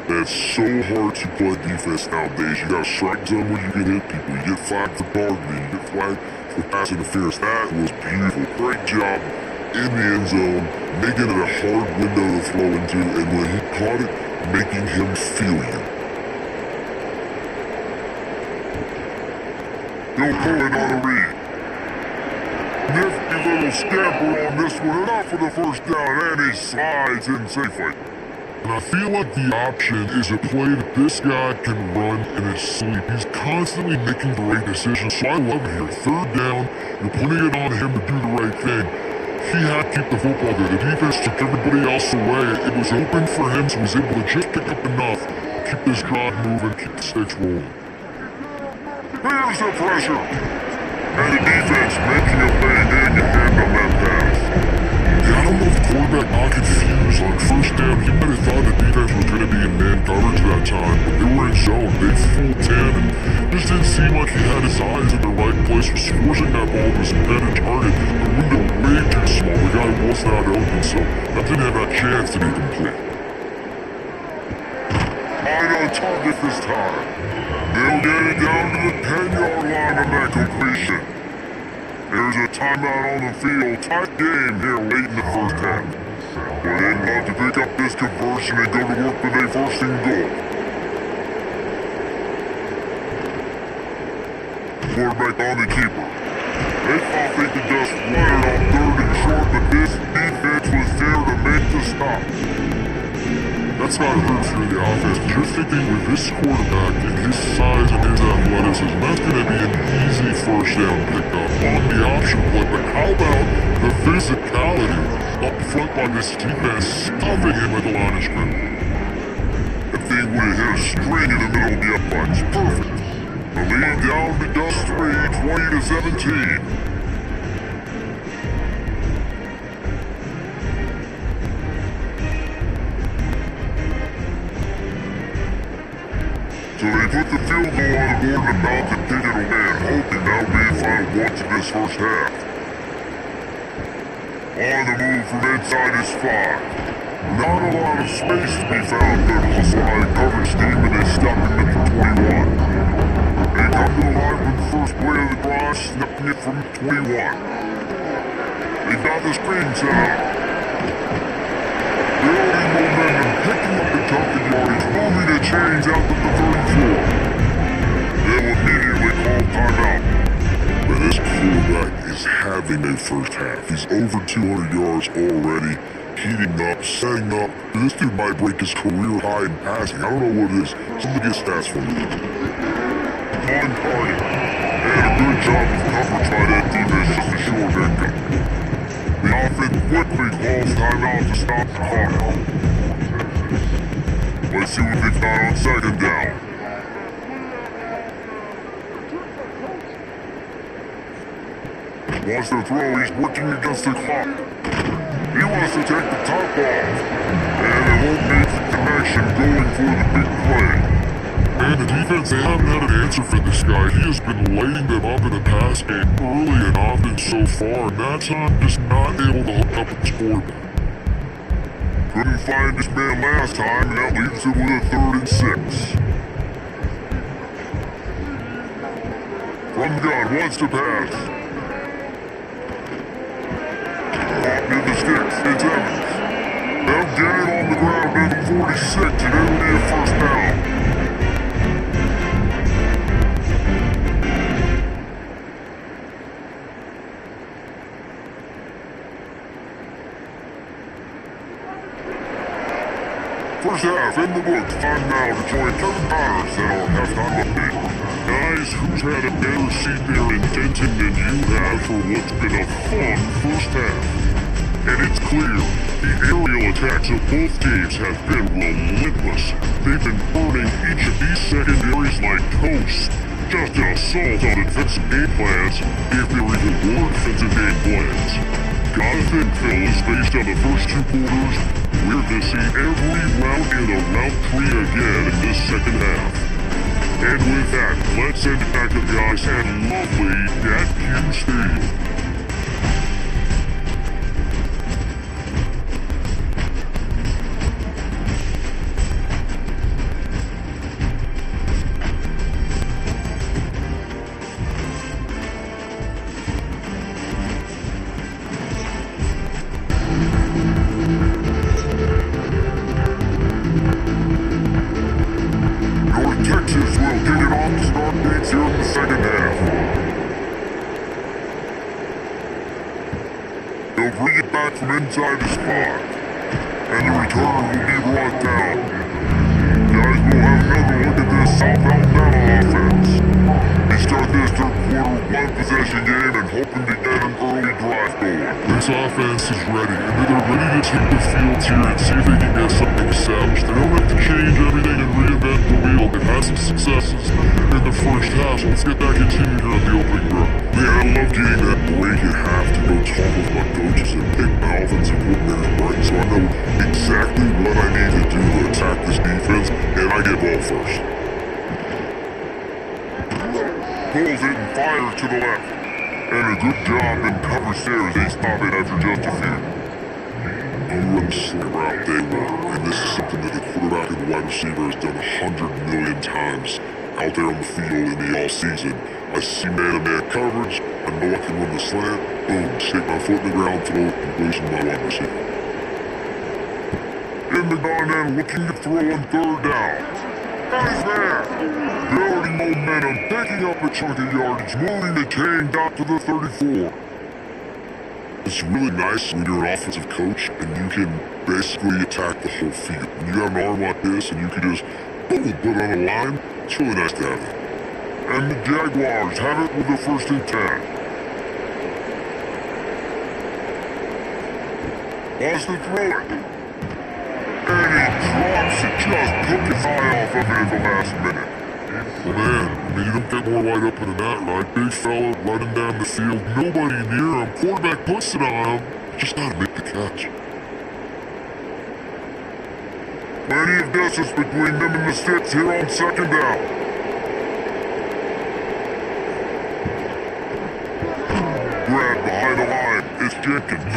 That's so hard to play defense nowadays. You got a strike zone where you can hit people. You get flagged for targeting. You get flagged for pass interference. That was beautiful. Great job in the end zone, making it a hard window to throw into, and when he caught it, making him feel you. He'll pull it on a read. Nifty little scamper on this one, enough for the first down, and he slides in safely. And I feel like the option is a play that this guy can run in his sleep. He's constantly making the right decisions, so I love it here. Third down, you're putting it on him to do the right thing. He had to keep the football there. The defense took everybody else away. It was open for him, so he was able to just pick up enough, keep this drive moving, keep the stakes rolling. There's the pressure. And the defense making a play in your hand on that pass. Yeah, I don't know if the quarterback got confused on first down. He might have thought the defense was going to be in man coverage that time, but they were in zone. They full 10, and just didn't seem like he had his eyes in the right place. Was forcing that ball to his intended target. The window way too small. The guy was not open, so that didn't have a chance to be complete. Right on target this time. They'll get it down to the 10-yard line on that completion. There's a timeout on the field. Tight game here late in the first half. But they'd love to pick up this conversion and go to work with a first and goal. Quarterback on the keeper. They thought they could just run it on third and short, but this defense was there to make the stop. That's not hurt for the offense. You're thinking with this quarterback and his size and his athleticism, that's going to be an easy first down pickup on the option play. But how about the physicality up front by this defense, stuffing him at the line of scrimmage? If they would have hit a string in the middle of the upright, it's perfect. The lead down to Dust 3, 20-17. So they put the field goal on the board and about to kick it away and hoping that will be the final once in this first half. On the move from inside his 5. Not a lot of space to be found, but hustle by the coverage team and they stop him at the 21. They come to the line with the first play of the drive, snapping it from 21. They got the screen set up. Building momentum, picking up the chunk of yardage, moving the chains out to the 34. They'll immediately call timeout. But this quarterback is having a first half. He's over 200 yards already, heating up, setting up. This dude might break his career high in passing. I don't know what it is. Somebody get stats for me. On target. And a good job of coverage by that defense, just a short haircut. The offense quickly calls timeout to stop the clock. Let's see what they've got on second down. Wants to throw, he's working against the clock. He wants to take the top off. for the big play. And the defense, they haven't had an answer for this guy. He has been lighting them up in the pass game early and often so far, and that time just not able to hook up with the scoreboard. Couldn't find this man last time, and that leaves him with a 3rd and 6. From the gun, wants to pass. Off near the sticks, it's Evans. They'll get it on the ground near the 46, and it'll be a first down. First half in the books. Time now to join Kevin Powers in our halftime update. Guys, who's had a better seat there in Denton than you have for what's been a fun first half? And it's clear, the aerial attacks of both teams have been relentless. They've been burning each of these secondaries like toast. Just an assault on defensive game plans, if there even were defensive game plans. Gotta think, fellas, based on the first 2 quarters, we're going to see every route in a route tree again in this second half. And with that, let's send it back to the guys at lovely Dat Q Stadium. Texas will get it off the start dates here in the second half. They'll bring it back from inside the spot, and the returner will be brought down. Guys, we'll have another look at this South Alabama offense. They start this 3rd quarter 1 possession game and hoping to get an early drive going. This offense is ready, and they're ready to take the field here and see if they can get something established. They don't have to change everything and reinvent the wheel. They've had some successes in the first half, so let's get that continued here on the opening row. Man, I love getting that break at half to go talk with my coaches and pick my offensive coordinator brain, so I know exactly what I need to do to attack this defense, and I get ball first. Pulls it and fires to the left. And a good job in coverage there as they stop it after just a few. A run slant route they were, and this is something that the quarterback and the wide receiver has done 100 million times out there on the field in the all-season. I see man-to-man coverage, I know I can run the slant, boom, stick my foot in the ground, throw it, completion to my wide receiver. In the gun and looking to throw on 3rd down. Guys there! Building momentum, picking up a chunk of yardage, moving the chain down to the 34. It's really nice when you're an offensive coach and you can basically attack the whole field. When you got an arm like this and you can just boom, put it on a line, it's really nice to have it. And the Jaguars have it with the 1st and 10. Wants to throw it. And he drops it, just took his eye off of it at the last minute. Well, man, I mean, you don't get more wide open than that, right? Big fella running down the field, nobody near him, quarterback puts it on him, just gotta make the catch. Plenty of distance between them and the sticks here on 2nd down. Grab behind the line, it's Jenkins.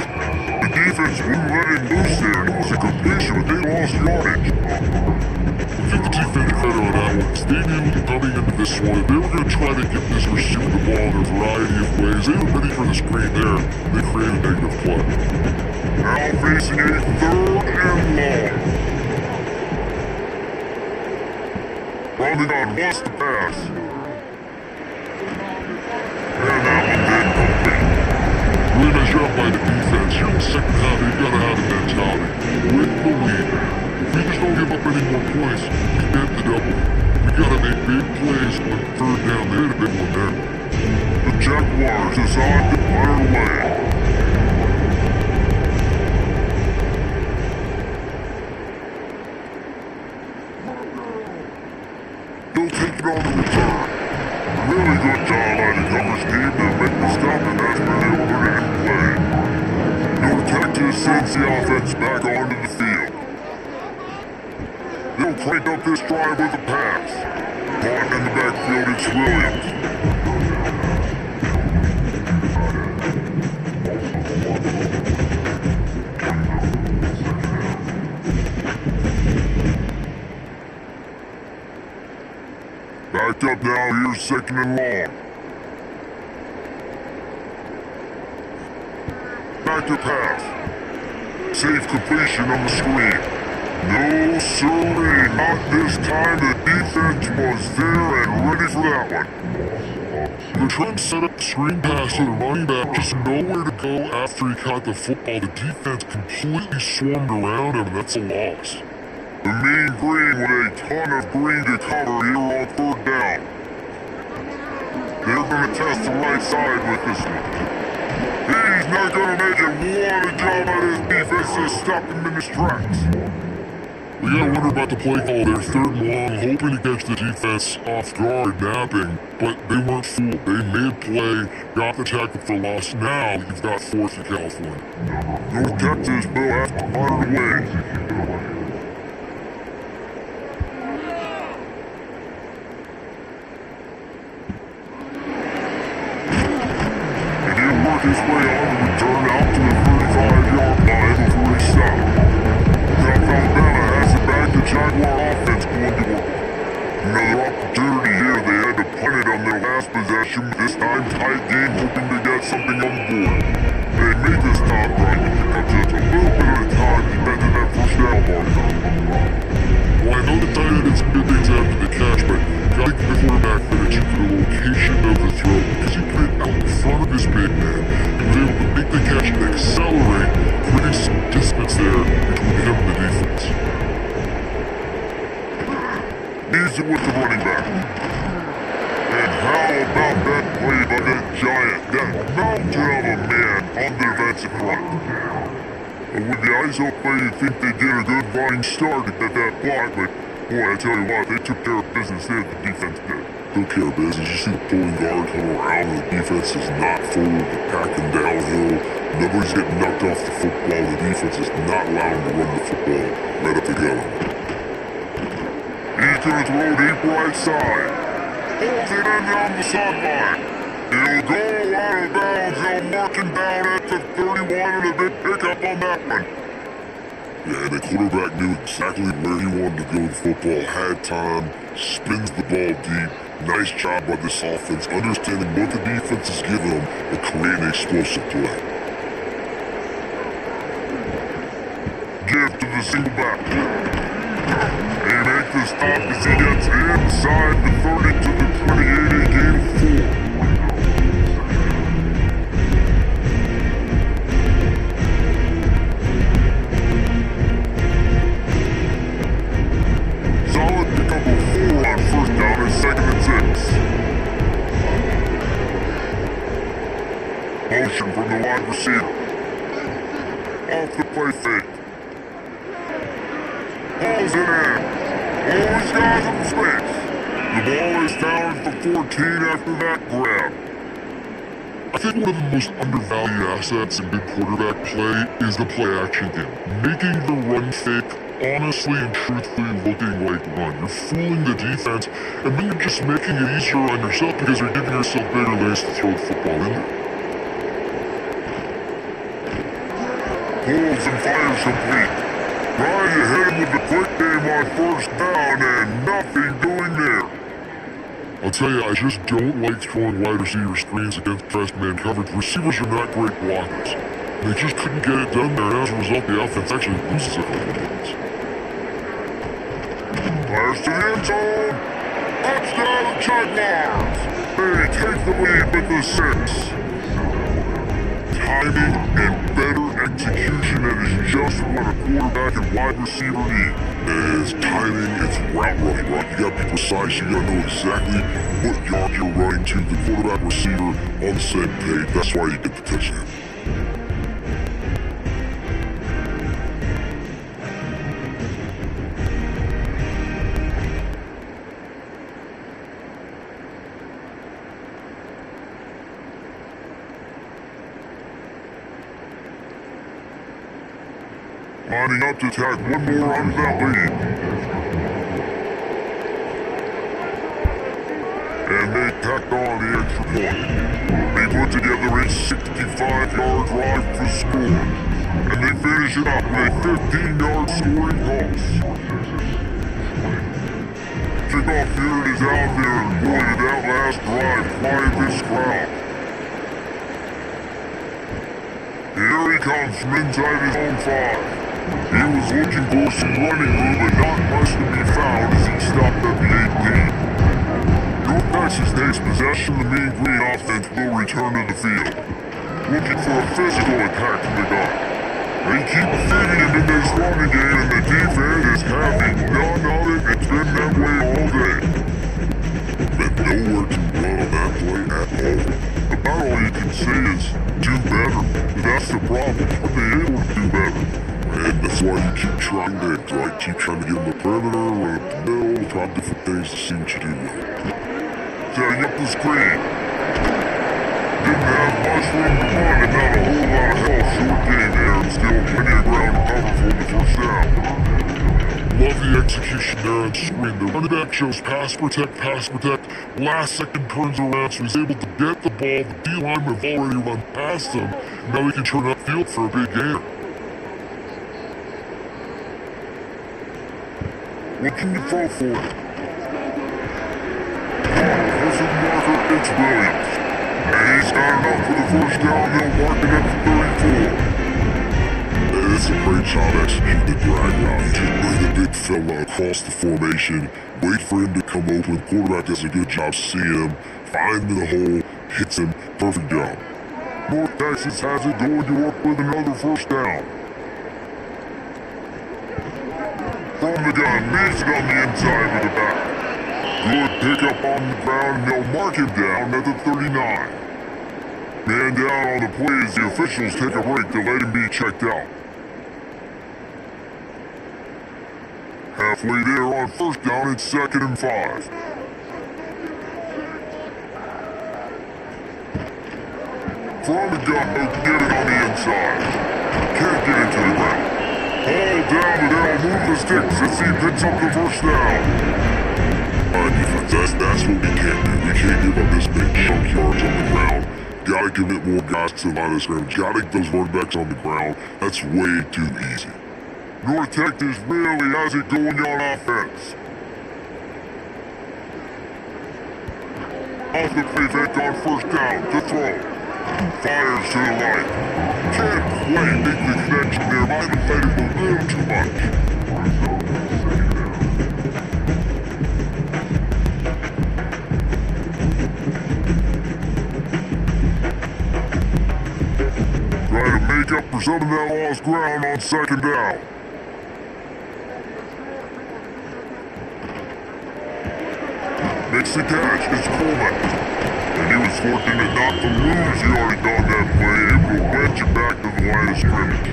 The defense wouldn't let him loose there, and it was a completion, but they lost yardage. I think the team finished better on that one. They knew coming into this one, if they were going to try to get this receiver the ball in a variety of ways, they were ready for the screen there. They created a negative play. Now facing a 3rd and long. Running on wants to pass. And that one's incomplete. Really nice job by the defense. Here in the second half, they've got to have a mentality. Win the lead. If we just don't give up any more points, we get the double. We got to make big plays on 3rd down. They had a big one there. The Jaguars decide to fire away. They'll take it on the return. Really good job by the coverage team to make the stop, and that's where they'll put it in play. North Texas sends the offense back onto the field. They'll crank up this drive with a pass. Caught in the backfield, it's Williams. Backed up now, here's second and long. Back to pass. Safe completion on the screen. No sirree, not this time. The defense was there and ready for that one. The Trent set up the screen pass to the running back, just nowhere to go after he caught the football. The defense completely swarmed around him, and that's a loss. The Mean Green with a ton of green to cover here on third down. They're going to test the right side with this one. He's not going to make it. What a job out of his defense to stop him in his tracks. We gotta wonder about the play call there. Third and long, hoping to catch the defense off guard, napping, but they weren't fooled. They made play, got the tackle for loss. Now you've got fourth in California. North Texas will have to fire away. And he'll work his way on the return out to the 35-yard line before he stopped. South Alabama has it back. The Jaguar offense going to work. Another opportunity here. They had to punt it on their last possession. This time tight game, hoping to get something on the board. They made this time right. But just a little bit at a time to get to that first down mark. Well, I know the tight end did some good things after the catch, but gotta give the quarterback credit for the location of the throw, because he put it out in front of his big man. He was able to make the catch and accelerate, creating some distance there between him and the defense. Needs it with the running back. And how about that play by that giant, that mountain of a man on the defensive front? And with the ISO play, you think they did a good running start to get that block, but boy, I tell you what, they took care of business there, the defense did. Took care of business. You see the pulling guard come around, and the defense is not forward, packing downhill. Nobody's getting knocked off the football. The defense is not allowing to run the football right up the gut. He's going to throw deep right side. Holds it in on the sideline. He'll go out of bounds. He'll mark him down at the 31 and a big pickup on that one. Yeah, and the quarterback knew exactly where he wanted to go with the football, had time, spins the ball deep. Nice job by this offense, understanding what the defense is giving them and creating an explosive play. Give to the single back. He makes the stop as he gets inside the 30 to the 28 in game 4. Solid pickup of 4 on first down and second and 6. Motion from the wide receiver. Off the play fake. Pulls it in. Oh, he's got some space. The ball is down at the 14 after that grab. I think one of the most undervalued assets in good quarterback play is the play-action game. Making the run fake honestly and truthfully looking like run. You're fooling the defense, and then you're just making it easier on yourself because you're giving yourself bigger lanes to throw the football in there. Pulls and fires complete. Trying to hit him with the quick game on first down and nothing doing there. I'll tell you, I just don't like throwing wide receiver screens against pressed man coverage. Receivers are not great blockers. They just couldn't get it done there, and as a result, the offense actually loses a couple points. Fires to the end zone. Touchdown, Jaguars. They take the lead with the 6. Timing and better execution, that is just what a quarterback and wide receiver need. It's timing, it's route running, right? You gotta be precise, you gotta know exactly what yard you're running to. The quarterback receiver on the same page, that's why you get the touchdown. Lining up to tack one more under that lead. and they tacked on the extra point. They put together a 65-yard drive to score, and they finish it up with a 15-yard scoring toss. Kickoff unit is out there, and boy, did that last drive quiet this crowd. Here he comes from inside his own 5. He was looking for some running room, but not much to be found as he stopped at the 18. North Texas takes possession of the Mean Green offense will return to the field, looking for a physical attack from the gun. They keep feeding him in this running game, and the defense is having none of it. It's been that way all day. But nowhere to run on that play at all. About all you can say is do better. But that's the problem. Are they able to do better? And that's why you keep trying things, right? Keep trying to get him the perimeter, run up the middle, try different things to see what you do well. Setting up the screen. Didn't have much room to run and not a whole lot of help. Short game there, and still plenty of ground to cover for the first down. Love the execution there on screen. The running back shows pass protect. Last second turns around, so he's able to get the ball. The D-line have already run past him. Now he can turn upfield for a big gain. What can you throw for it? Perfect marker, it's Williams. And he's got enough for the first down. They'll mark it at the 34. It's a great job executing the drag route. You just bring the big fella across the formation, wait for him to come open. Quarterback does a good job seeing him, find him in the hole, hits him, perfect job. North Texas has it going to work with another first down. From the gun, leaves it on the inside with the back. Good pickup on the ground, and they'll mark him down at the 39. Man down on the play as the officials take a break to let him be checked out. Halfway there on first down, it's 2nd and 5. From the gun, they'll get it on the inside. Can't get into the ground. Ball down, and they'll move the sticks as he picks up the first down. Alright, defense, that's what we can't do. We can't give up this big chunk yards on the ground. Gotta commit more guys to the line of scrimmage. Gotta get those running backs on the ground. That's way too easy. North Texas really has it going on offense. Off the play fake on first down to throw. Fires to the right. Can't quite make the connection there. Might have played him a little too much. Try to make up for some of that lost ground on 2nd down. Makes the catch, it's Coleman. And he was fortunate not to lose yardage on that play, able to wedge it back to the line of scrimmage.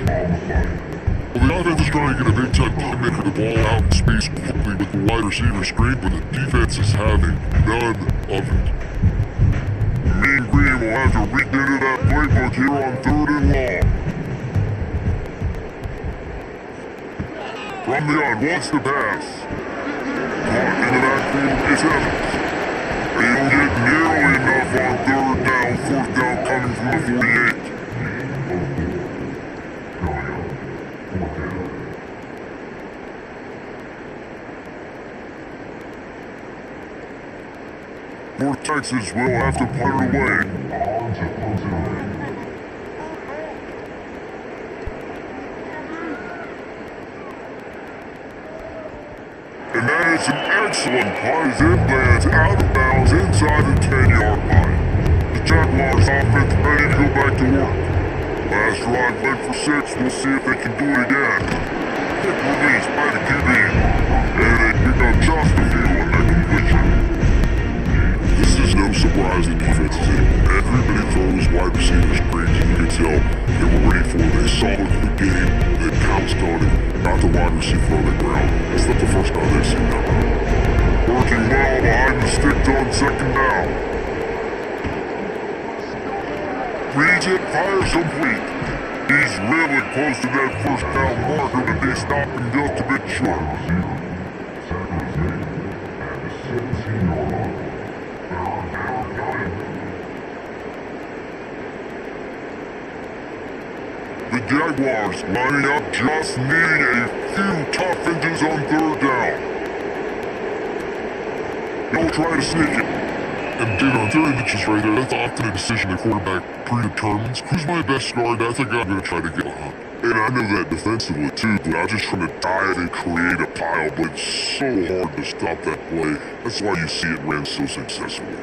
Well, the offense is trying to get a big-time playmaker the ball out in space quickly with the wide receiver screen, but the defense is having none of it. Mean Green will have to reach into that playbook here on 3rd and long. From the gun, wants to pass. Caught in the backfield is Evans. He don't get nearly enough on 3rd down, 4th down coming from the 48. North Texas will have to punt it away. And that is an excellent punt as it lands out of bounds inside the 10-yard line. The Jaguars offense ready to go back to work. Last drive went for 6. We'll see if they can do it again. Quick release by the QB. And they pick up just a few on that completion. This is no surprise the defense is in. Everybody throws wide receiver screens, and you can tell they were ready for it. They saw it in the game, they pounced on it, got the wide receiver on the ground. It's not the first time they've seen that. Working well behind the stick on 2nd down. Reads it, fires complete. He's really close to that first down marker, but they stopped him just a bit short. Jaguars lining up, just needing a few tough inches on third down. They'll try to sneak it. And dude, on 30 inches right there, that's often a decision the quarterback predetermines. Who's my best guard? That's a guy I'm going to try to get behind. And I know that defensively too, but I'm just trying to dive and create a pile, but it's so hard to stop that play. That's why you see it ran so successfully.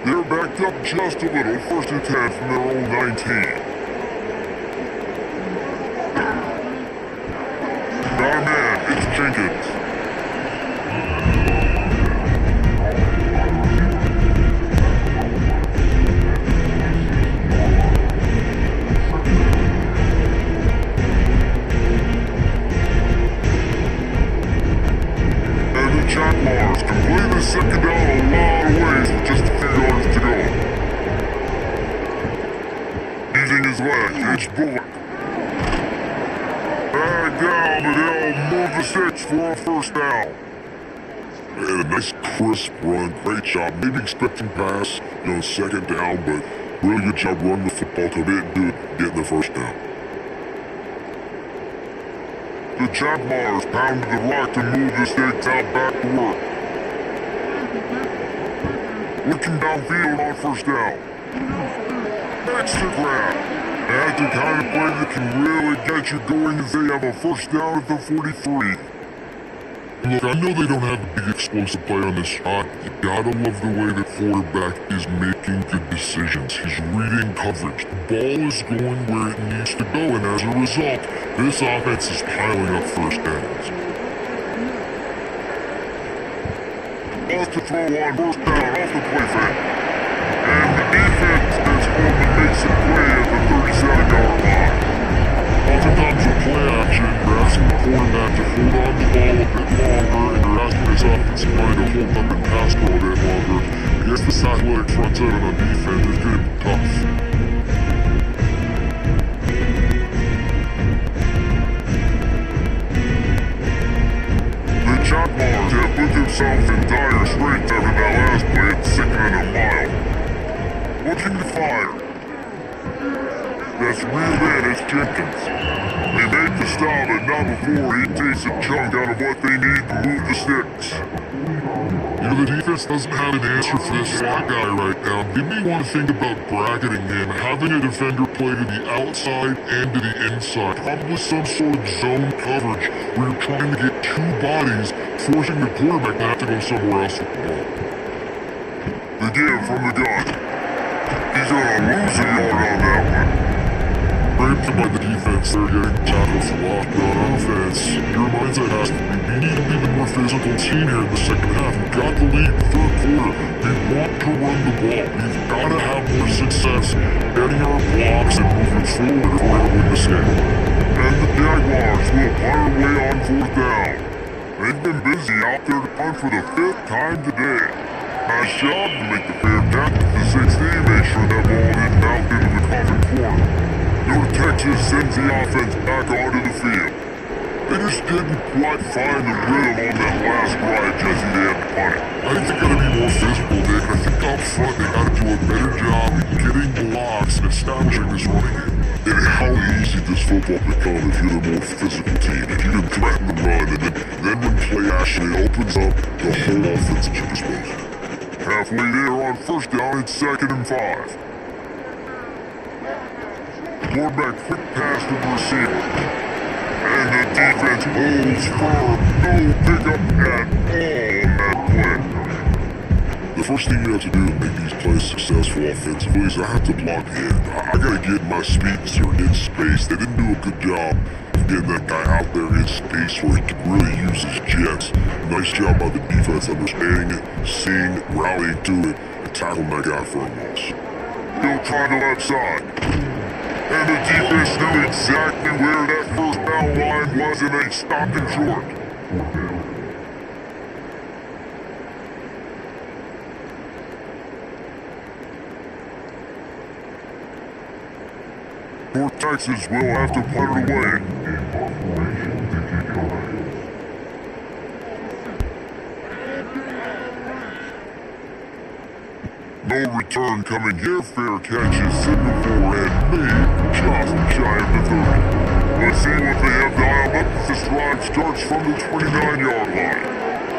They're backed up just a little, 1st and 10 from their own 19. Our man, it's Jenkins. Jaguars complete the second down a lot of ways with just a few yards to go. Using his leg, it's Bullock. Bag down, but they'll move the sticks for a 1st down. And a nice crisp run, great job. Maybe expecting pass, 2nd down, but really good job running the football, come in and do it, getting the 1st down. The Jaguars pounded the rock to move the stakes out back to work. Looking downfield on 1st down. Extra grab. That's the kind of play that can really get you going as they have a 1st down at the 43. Look, I know they don't have a big explosive play on this shot. You gotta love the way the quarterback is making good decisions. He's reading coverage. The ball is going where it needs to go, and as a result, this offense is piling up 1st downs. Off to throw on 1st down, off the play fake. And the defense is home and makes a play at the 37-yard line. Oftentimes with play action, you're asking the quarterback to hold on the ball a bit longer, and you're asking his offensive line to hold up and pass for a bit longer. Against this athletic front seven on defense, it's going to be tough. The Jaguars have put themselves in dire straits after that last play at 2nd and a mile. Looking to fire. That's reeled in as Jenkins. They make the stop, but not before he takes a chunk out of what they need to move the sticks. The defense doesn't have an answer for this slot guy right now. They may want to think about bracketing him, having a defender play to the outside and to the inside. Probably some sort of zone coverage where you're trying to get 2 bodies, forcing the quarterback to have to go somewhere else with the ball. The give from the gun. He's gonna lose a yard on that one. Great by the defense, they're getting tackles locked on offense. Your mindset has to be, we need to be the more physical team here in the 2nd half. We've got the lead in the 3rd quarter. We want to run the ball. We've got to have more success getting our blocks and moving forward if we're going to win this game. And the Jaguars will punt away on 4th down. They've been busy out there to punt for the 5th time today. Nice job to make the fair catch at the 16, make sure that ball didn't bounce into the common corner. North Texas sends the offense back onto the field. They just didn't quite find the rhythm on that last drive, Jesse. They had to punt it. I think they gotta be more physical, Nick. I think up front they gotta do a better job in getting blocks and establishing this running game. And how easy this football can come if you're the more physical team. If you can threaten the run, and then when play actually opens up, the whole offense at your disposal. Halfway there on 1st down, it's 2nd and 5. Quarterback quick pass to the receiver. And the defense holds firm. No pickup at all on that play. The first thing you have to do to make these plays successful offensively is I have to block in. I gotta get my speeds or in space. They didn't do a good job of getting that guy out there in space where he could really use his jets. Nice job by the defense understanding it, seeing it, rallying to it, and tackling that guy for a loss. Still trying to left side. And the defense knew exactly where that 1st down line was, and they stopped him short. North Texas will have to punt it away. No return coming here, fair catches Singapore and me, just shy of the 30. Let's see what they have dialed up as this drive starts from the 29-yard line.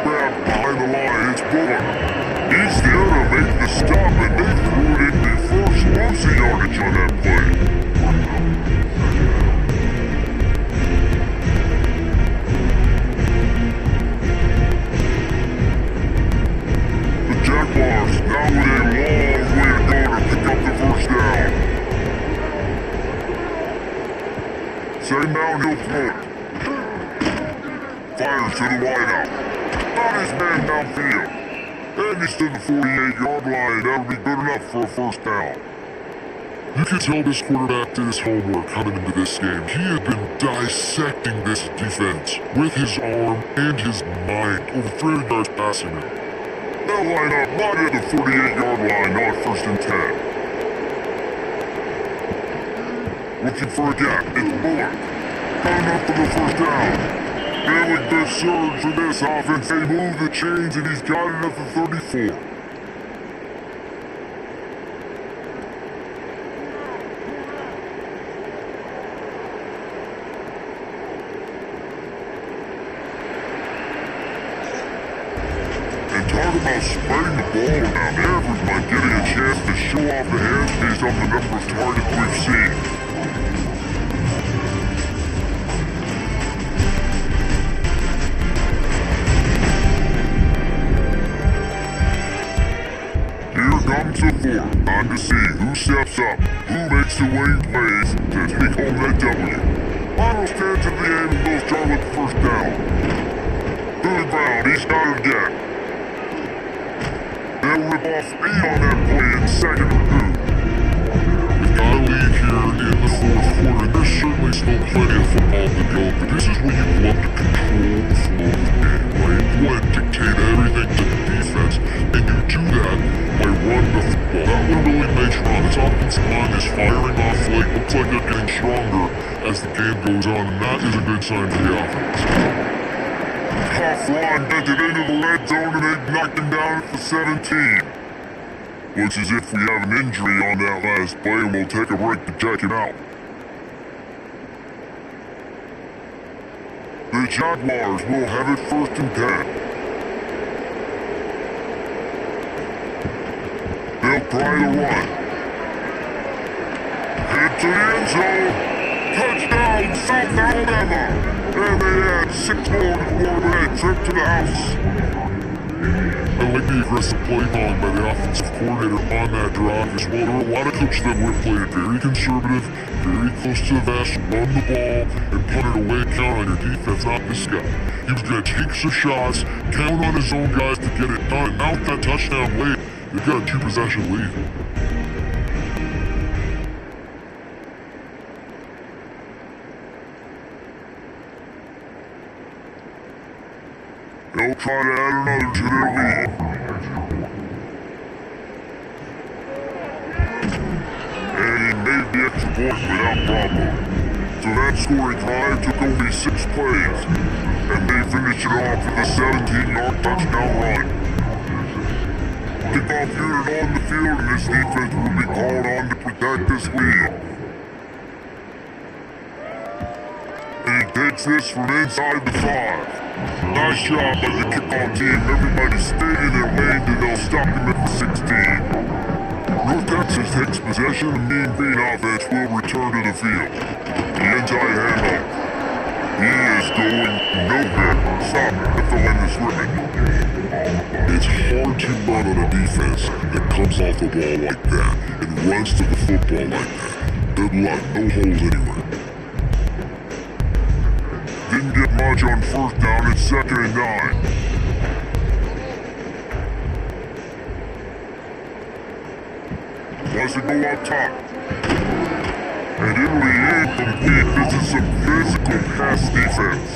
Grab behind the line, it's Bullock. He's there to make the stop, and they threw it in the first mercy yardage on that play. The Jaguars now with a long way to go to pick up the first down. Second down, he'll throw it. Fires to the wideout. Got his man downfield. And he's to the 48-yard line. That'll be good enough for a first down. You can tell this quarterback did his homework coming into this game. He had been dissecting this defense with his arm and his mind. Over 300 yards passing it. They'll line up right at the 48-yard line on first and 10. Looking for a gap. It's Bullock. Got enough for the first down. Really good surge for this offense. They move the chains and he's got it at the 34. And talk about spreading the ball around. Everyone getting a chance to show off the hands based on the number of targets we've seen. Comes the four. Time to see who steps up, who makes the winning plays to take home that W. Final stand to the end and goes down with the first down. To the ground, he's got it again. They'll rip off 8 on that play in second or 2. We've got a lead here in the fourth quarter. There's certainly still plenty of football to go, but this is when you want to control the flow of the game, right? You want to dictate everything to the defense, and you do that by running the football. That one really makes run. This offensive line is firing off late. Looks like they're getting stronger as the game goes on, and that is a good sign for the offense. Tough run, gets it into the red zone, and they knocked him down at the 17. Looks as if we have an injury on that last play, and we'll take a break to check him out. The Jaguars will have it first and 10. They'll try to run. Hit to the end zone. Touchdown, South Alabama. And they add 6 more to the quarterback trip to the house. I like the aggressive play calling by the offensive coordinator on that drive as well. There are a lot of coaches that would have played it very conservative, very close to the vest, run the ball, and put it away, count on your defense, not this guy. He was going to take some shots, count on his own guys to get it done. Now with that touchdown late, they've got a 2-possession lead. They'll try to add another to their lead. And he made the extra point without problem. So that scoring drive took only 6 plays. And they finished it off with a 17-yard touchdown run. Kickoff unit on the field, and this defense will be called on to protect this lead. And he takes this from inside the 5. Nice job by the kickoff team. Everybody stayed in their lane and they'll stop him at the 16. North Texas takes possession. The Mean Green offense will return to the field. The inside handoff. He is going nowhere. Stop at the line of scrimmage. It's hard to run on a defense that comes off the ball like that and runs to the football like that. Good luck, no holes anywhere. Didn't get much on first down, it's 2nd and 9. Wants to go up top. And it'll be incomplete. This is some physical pass defense.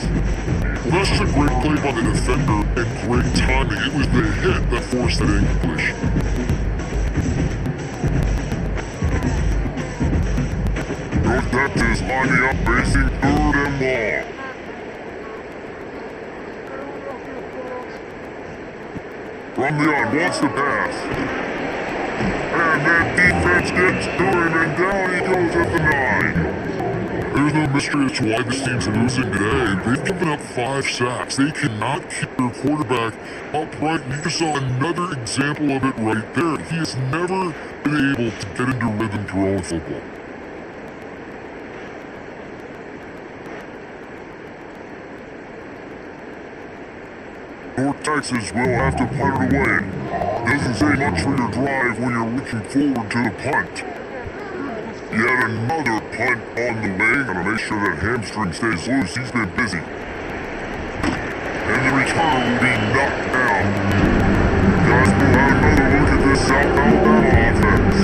Well, that's just a great play by the defender and great timing. It was the hit that forced that incompletion. North Texas lining up, facing 3rd and long. From the on, wants to pass. And that defense gets to him, and down he goes at the 9. There's no mystery as to why this team's losing today. They've given up 5 sacks. They cannot keep their quarterback upright. And you just saw another example of it right there. He has never been able to get into rhythm throwing football. North Texas will have to punt it away. Doesn't say much for your drive when you're looking forward to the punt. Yet another punt on the way. Gotta make sure that hamstring stays loose. He's been busy. And the return will be knocked down. Guys, we'll have another look at this South Alabama offense.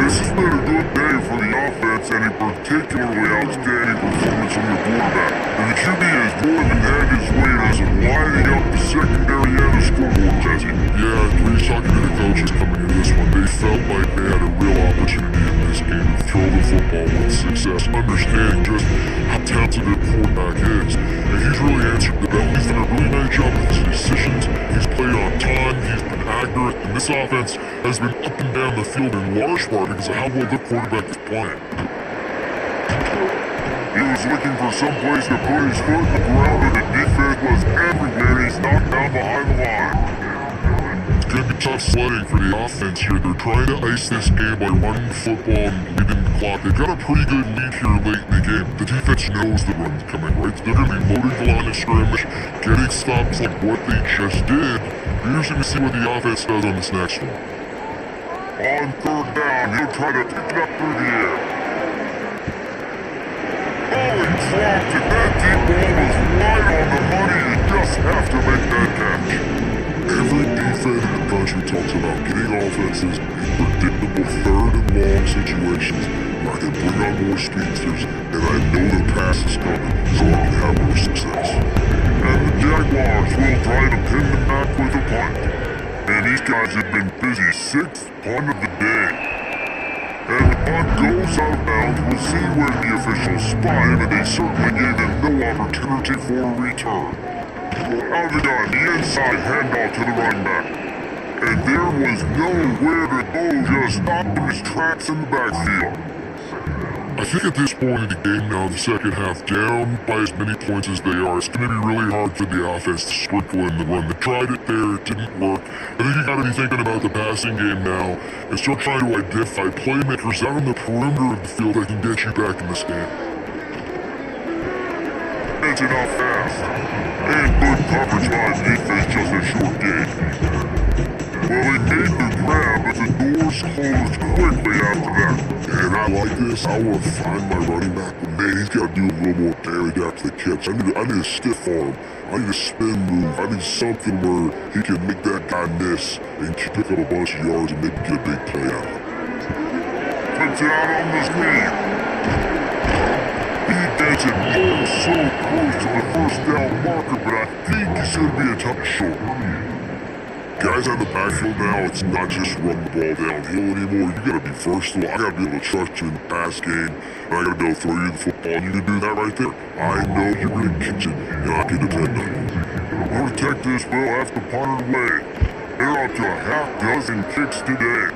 This has been a good day for the offense and a particularly outstanding performance from the quarterback. And the QB has more than had his way as of lining up the secondary and the scoreboard, Jesse. Yeah, Brees talking to the coaches coming into this one. They felt like they had a real opportunity in this game to throw the football with success, understanding just how talented their quarterback is. And he's really answered the bell. He's done a really nice job with his decisions. He's played on time. He's been accurate. And this offense has been up and down the field in large part because of how well the quarterback is playing. He was looking for some place to put his foot in the ground, and the defense was everywhere. He's knocked down behind the line. It's going to be tough sledding for the offense here. They're trying to ice this game by running the football and leading the clock. They've got a pretty good lead here late in the game. The defense knows the run's coming, right? They're going to be loading the line of scrimmage, getting stops like what they just did. We're just going to see what the offense does on this next one. On third down, he'll try to pick it up through the air. Oh, he dropped it. That deep ball was right on the money. You just have to make that catch. Every defense in the country talks about getting offenses in predictable third and long situations where I can bring on more speedsters and I know the pass is coming so I can have more success. And the Jaguars will try to pin them back with a punt. And these guys have been busy. 6th punt of the day. And the punt goes out of bounds. We'll see where the officials spot him, and they certainly gave him no opportunity for a return. Out of the gun, the inside handoff to the running back. And there was nowhere to go, just stopped in his tracks in the backfield. I think at this point in the game now, the second half, down by as many points as they are, it's going to be really hard for the offense to sprinkle in the run. They tried it there, it didn't work. I think you got to be thinking about the passing game now and start trying to identify playmakers out on the perimeter of the field that can get you back in this game. It's enough fast. And good coverage by his defense, just a short gain. Well, he made the grab, but the doors closed quickly after that. And I like this. I want to find my running back, but man, he's got to do a little more damage after the catch. I need a stiff arm. I need a spin move. I need something where he can make that guy miss and pick up a bunch of yards and maybe get a big play out of it. Puts it out on the screen. He gets it so close to the first down marker, but I think he's going to be a touch short. Guys on the backfield now, it's not just run the ball downhill anymore. You gotta be versatile. I gotta be able to trust you in the pass game. And I gotta be able to throw you the football. And you can do that right there. I know you're in the kitchen, and I can depend on you. North Texas will have to punt it away. They're up to a half dozen kicks today.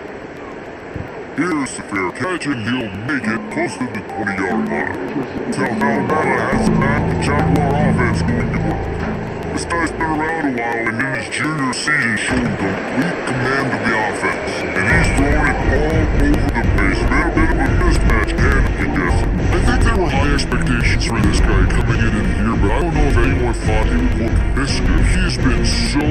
Here's the fair catch, and he'll make it close to the 20-yard line. South Alabama has back the Jaguar offense going to work. This guy's been around a while, and in his junior season showed complete command of the offense. And he's throwing it all over the place. Been a bit of a mismatch, candidly guessing. I think there were high expectations for this guy coming in here, but I don't know if anyone thought he would look this good. He's been so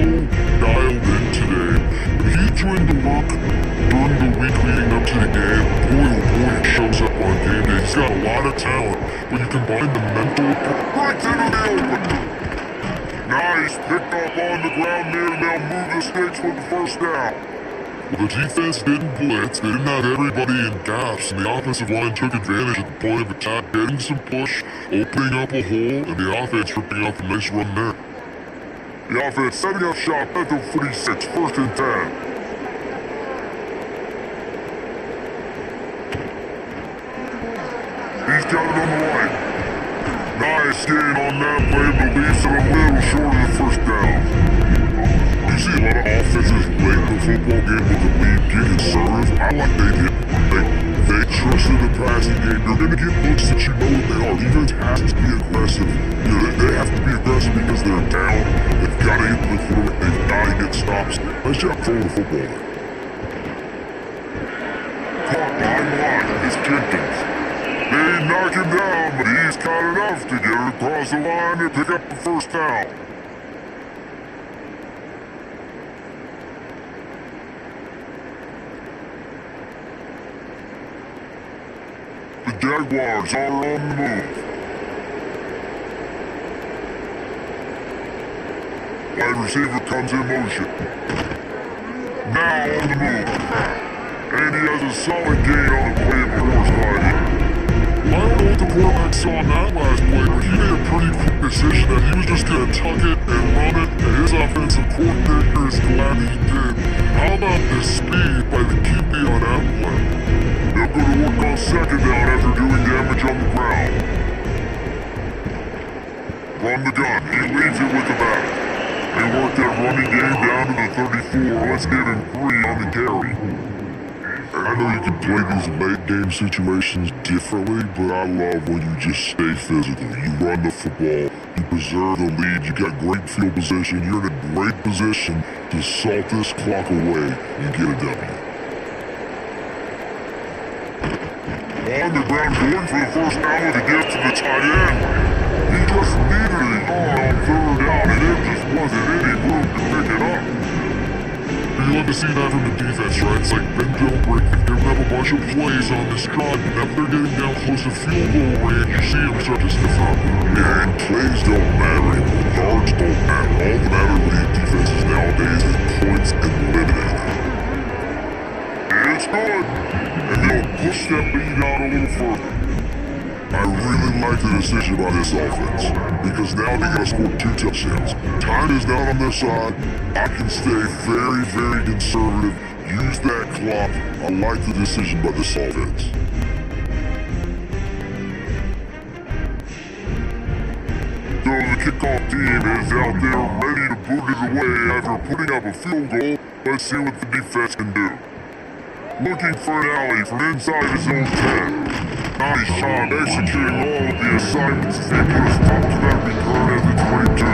dialed in today. When he joined the work during the week leading up to the game, boy oh boy, it shows up on game day. He's got a lot of talent, but you combine the mental Right into the open. Nice, picked up on the ground there, and they'll move the sticks with the first down. Well, the defense didn't blitz, they didn't have everybody in gaps, and the offensive line took advantage at the point of attack, getting some push, opening up a hole, and the offense ripping up a nice run there. The offense setting up shop at the 46, 1st and 10. He's got it on the right. Nice gain on that play, but leaves it a little short of the first down. You see a lot of offenses late in the football game with the lead get conservative. I drops. Nice job throwing the football. Caught behind the line is Jenkins. They knock him down, but he's caught enough to get it across the line and pick up the first down. The Jaguars are on the move. Wide receiver comes in motion. Now on the move. And he has a solid gain on the play before sliding. I don't know what the quarterback saw in that last play, but he made a pretty quick decision that he was just going to tuck it and run it, and his offensive coordinator is glad he did. How about the speed by the QB on that play? They're going to work on second down after doing damage on the ground. Run the gun. He leads it with the back. They work that running game down to the 34. Let's give him 3 on the carry. I know you can play these late game situations differently, but I love when you just stay physical. You run the football, you preserve the lead, you got great field position, you're in a great position to salt this clock away and get a W. On the ground going for the first down to get to the tight end. He just needed a yard on third down and there just wasn't any room to pick it up. You love to see that from the defense, right? It's like bend don't break. They've given up a bunch of plays on this drive. Whenever they're getting down close to field goal range, you see them start to stiff up. Yeah, and plays don't matter anymore. Yards don't matter. All that matter with these defenses nowadays is points and eliminating. And it's good. And they'll push that lead out a little further. I really like the decision by this offense, because now they gotta score 2 touchdowns. Time is not on their side. I can stay very, very conservative, use that clock. I like the decision by this offense. So the kickoff team is out there ready to boot it away after putting up a field goal. Let's see what the defense can do. Looking for an alley from inside his own 10. Nice job executing all of the assignments as they put a stop to that return at the 22.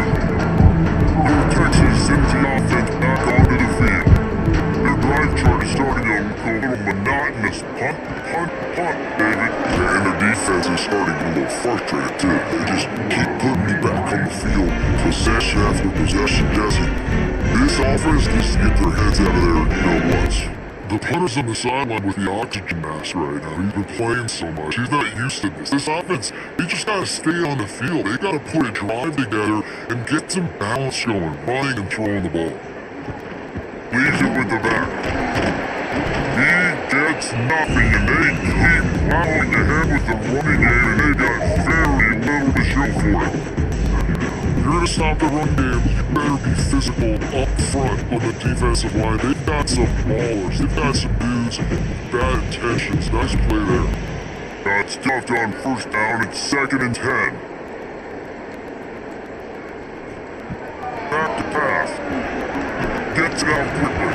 North Texas sends the offense back onto the field. Their drive chart is starting to look a little monotonous. Punt, David. And their defense is starting to get a little frustrated too. They just keep putting me back on the field, possession after possession, Jesse. This offense needs to get their heads out of there, you know what? The punter's on the sideline with the oxygen mask right now. He's been playing so much. He's not used to this. This offense, they just gotta stay on the field. They gotta put a drive together and get some balance going, running and throwing the ball. Leaves it with the back. He gets nothing, and they keep plowing ahead with the running game, and they got very little to show for it. If you're gonna stop the run game, you better be physical up front on the defensive line. They've got some ballers. They've got some dudes with bad intentions. Nice play there. Got stuffed on first down. It's 2nd and 10. Back to pass. Gets it out quickly.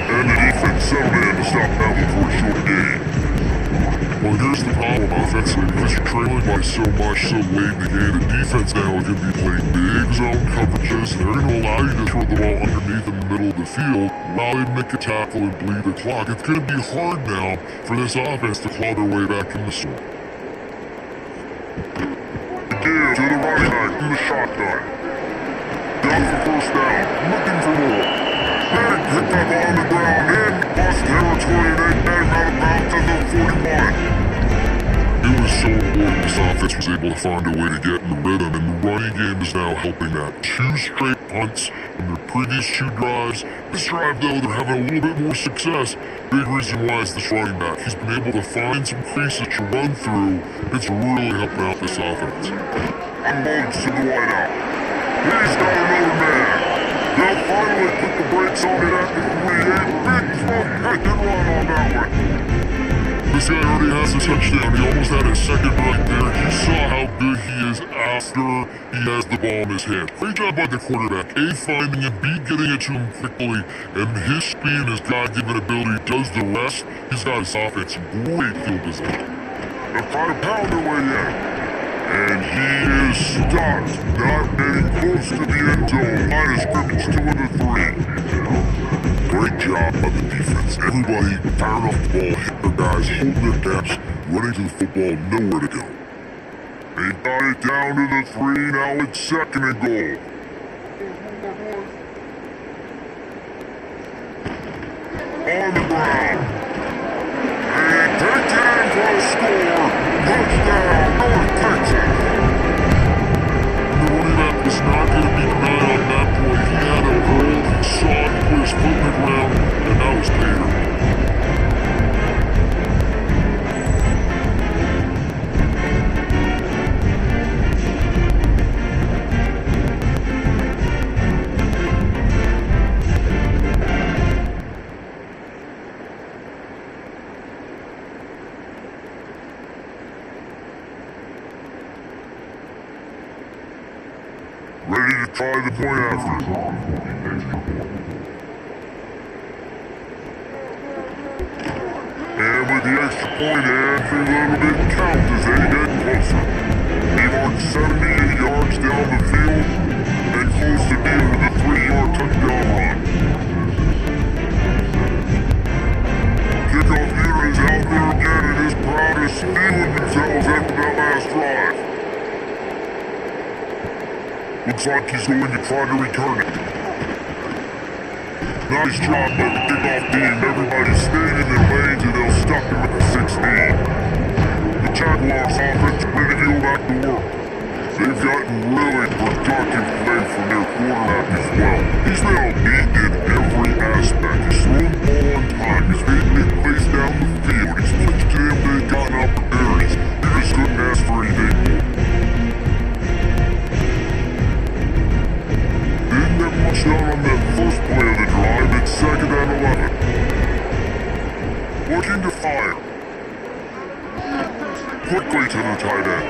And the defense settled in to stop that one for a short gain. Well, here's the problem offensively, because you're trailing by so much so late in the game. The defense now is going to be playing big zone coverages, and they're going to allow you to throw the ball underneath in the middle of the field while they make a tackle and bleed the clock. It's going to be hard now for this offense to claw their way back in the swing. Give to the running back in the shotgun. Down for first down, looking for more. Big picked up on the ground in bust territory, and they out of bounds at the 41. It was so important this offense was able to find a way to get in the rhythm, and the running game is now helping that. 2 straight punts in their previous 2 drives. This drive, though, they're having a little bit more success. Big reason why is this running back. He's been able to find some creases to run through. It's really helping out this offense. Unloads to the wideout. He's got another man. They'll finally put the brakes on it at the 38. Big front head to run on that one. This guy already has a touchdown. He almost had a second right there. You saw how good he is after he has the ball in his hand. Great job by the quarterback. A, finding it, B, getting it to him quickly, and his speed and his God-given ability does the rest. He's got his offense in great field position. They're trying to pound their way in. And he is stopped, not getting close to the end zone. Line of scrimmage 2 of the 3. job by the defense. Everybody firing off the ball, hit their guys, holding their gaps, running to the football, nowhere to go. They got it down to the 3, now it's 2nd and goal. On the ground. And takes it in for a score. Touchdown, North Texas. The running back was not going to be denied on that play. He had a hold, he saw it, he put his foot in the ground, and that was Tater. Ready to try the point after. And with the extra point, every little bit counts as they get closer. He marched 78 yards down the field and closed the deal with a 3-yard touchdown run. Kickoff unit is out there again and is proud of stealing themselves after that last drive. Looks like he's going to try to return it. Nice job by the kickoff team. Everybody stayed in their lanes and they'll stuck him at the 16. The Jaguars offense ready to go back to work. They've gotten really productive play from their quarterback as well. He's been elite in every aspect. He's thrown the ball on time. He's made big plays down the field. He's pitched to him. They've gotten opportunities. He just couldn't ask for anything more. Touchdown on that first play of the drive. It's 2nd and 11. Looking to fire. Quickly to the tight end.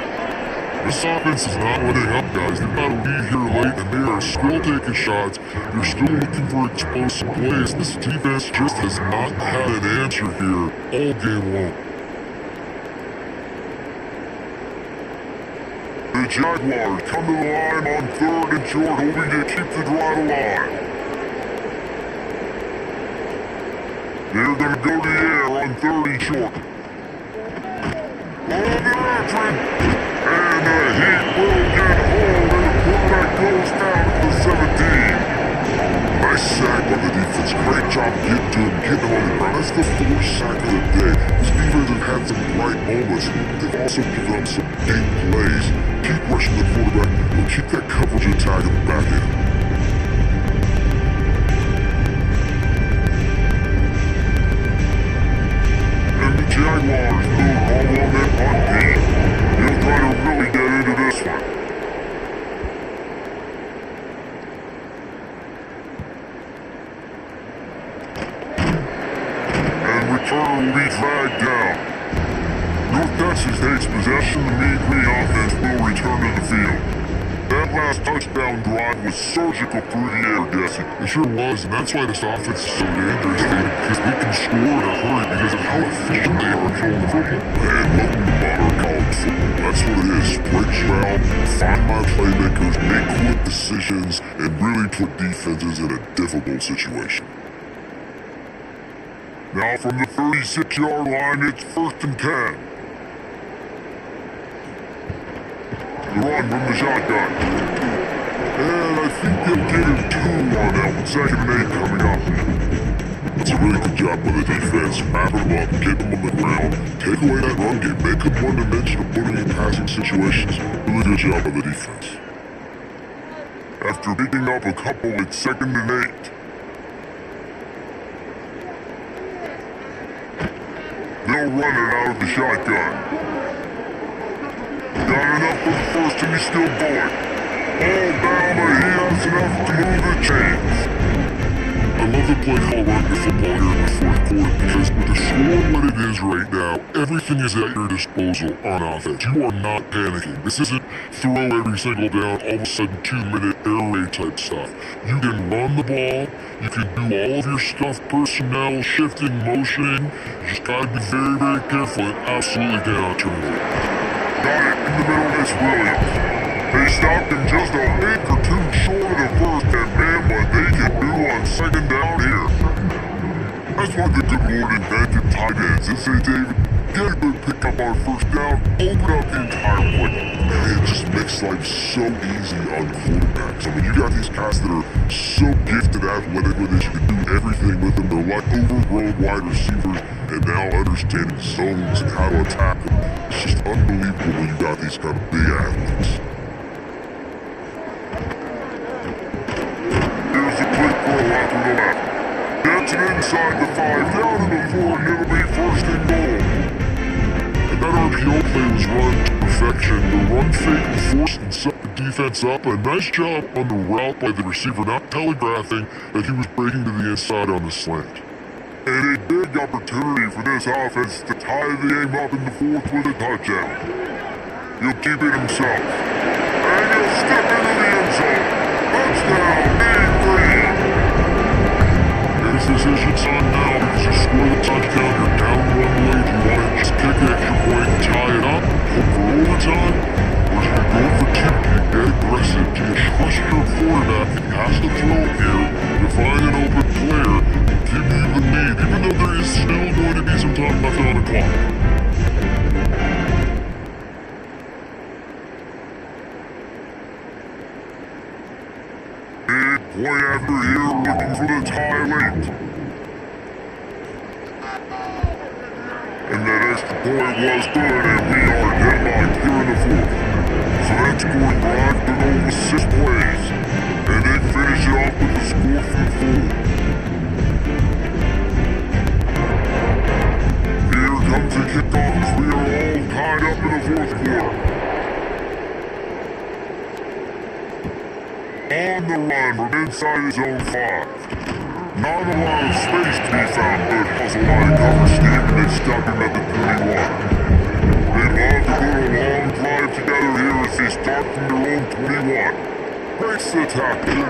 This offense is not letting up, guys. They've got a lead here late, and they are still taking shots. They're still looking for explosive plays. This defense just has not had an answer here all game long. The Jaguars come to the line on 3rd and short, hoping to keep the drive alive. They're going to go to the air on 3rd and short. Oh, they're after it. And the heat will get home, and the quarterback goes down to the 17. Nice sack by the defense. Great job getting to him, getting him on the ground. That's the 4th sack of the day. This defense has had some bright moments. They've also given up some big plays. Keep rushing the quarterback. We'll keep that coverage attack in the back end. And the Jaguars move all on that punt team. They'll try to really get into this one. Return will be dragged down. North Texas takes possession. The Mean Green offense will return to the field. That last touchdown drive was surgical through the air, Jesse. It sure was, and that's why this offense is so dangerous, David, because they can score in a hurry because of how efficient they are controlling the football. And welcome to modern college football. That's what it is. Spread you out, find my playmakers, make quick decisions, and really put defenses in a difficult situation. Now from the 36-yard line, it's 1st and 10. The run from the shotgun. And I think they'll give him 2 on that one. 2nd and 8 coming up. That's a really good job by the defense. Wrapping them up, get them on the ground, take away that run game, make them one-dimensional, put them in passing situations. Really good job by the defense. After picking up a couple, it's 2nd and 8. They'll run it out of the shotgun. Got enough for the first and he's still going. Alabama, he has enough to move the chains. I love the play call running the football here in the 4th quarter because with the score what it is right now, everything is at your disposal on offense. You are not panicking. This isn't throw every single down, all of a sudden 2-minute air raid type stuff. You can run the ball, you can do all of your stuff, personnel, shifting, motioning. You just gotta be very, very careful and absolutely cannot turn it over. Got it in the middle, it's Williams. They stopped him just a bit or 2 short of the first, and man, what they can do on 2nd down here. why the good Lord invented tight ends. And say, David, get a good pick up on first down, open up the entire play. Man, it just makes life so easy on quarterbacks. I mean, you got these guys that are so gifted athletic with this, you can do everything with them. They're like overgrown wide receivers, and now understanding zones and how to attack them. It's just unbelievable when you got these kind of big athletes. Here's a quick throw out to the left. Gets it inside the 5, down in the 4, and it'll be first and goal. And that RPO play was run to perfection. The run fake was forced and set the defense up. A nice job on the route by the receiver, not telegraphing that he was breaking to the inside on the slant. And a big opportunity for this offense to tie the game up in the 4th with a touchdown. He'll keep it himself. And he'll step into the end zone. Touchdown, Big Green. His decision's on now because you score the touchdown, you're down 1 late, you want to just kick the extra point and tie it up, hope for overtime, or do you go for 2? Do you get aggressive? Do you trust your quarterback that he has to throw it here to find an open player and give you the lead, even though there is still going to be some time left on the clock? Big point after here, looking for the tie late. And that extra point was good, and we are deadlocked here in the 4th. So that scoring drive been over 6 plays, and they finish it off with the score from 4. Here comes the kickoff as we are all tied up in the 4th quarter. On the run from inside his own 5. Not a lot of space to be found, but has a lot of cover Steve, and they stop him at the 31. They love to put a long drive together here as they start from their own 21. Breaks the tackle.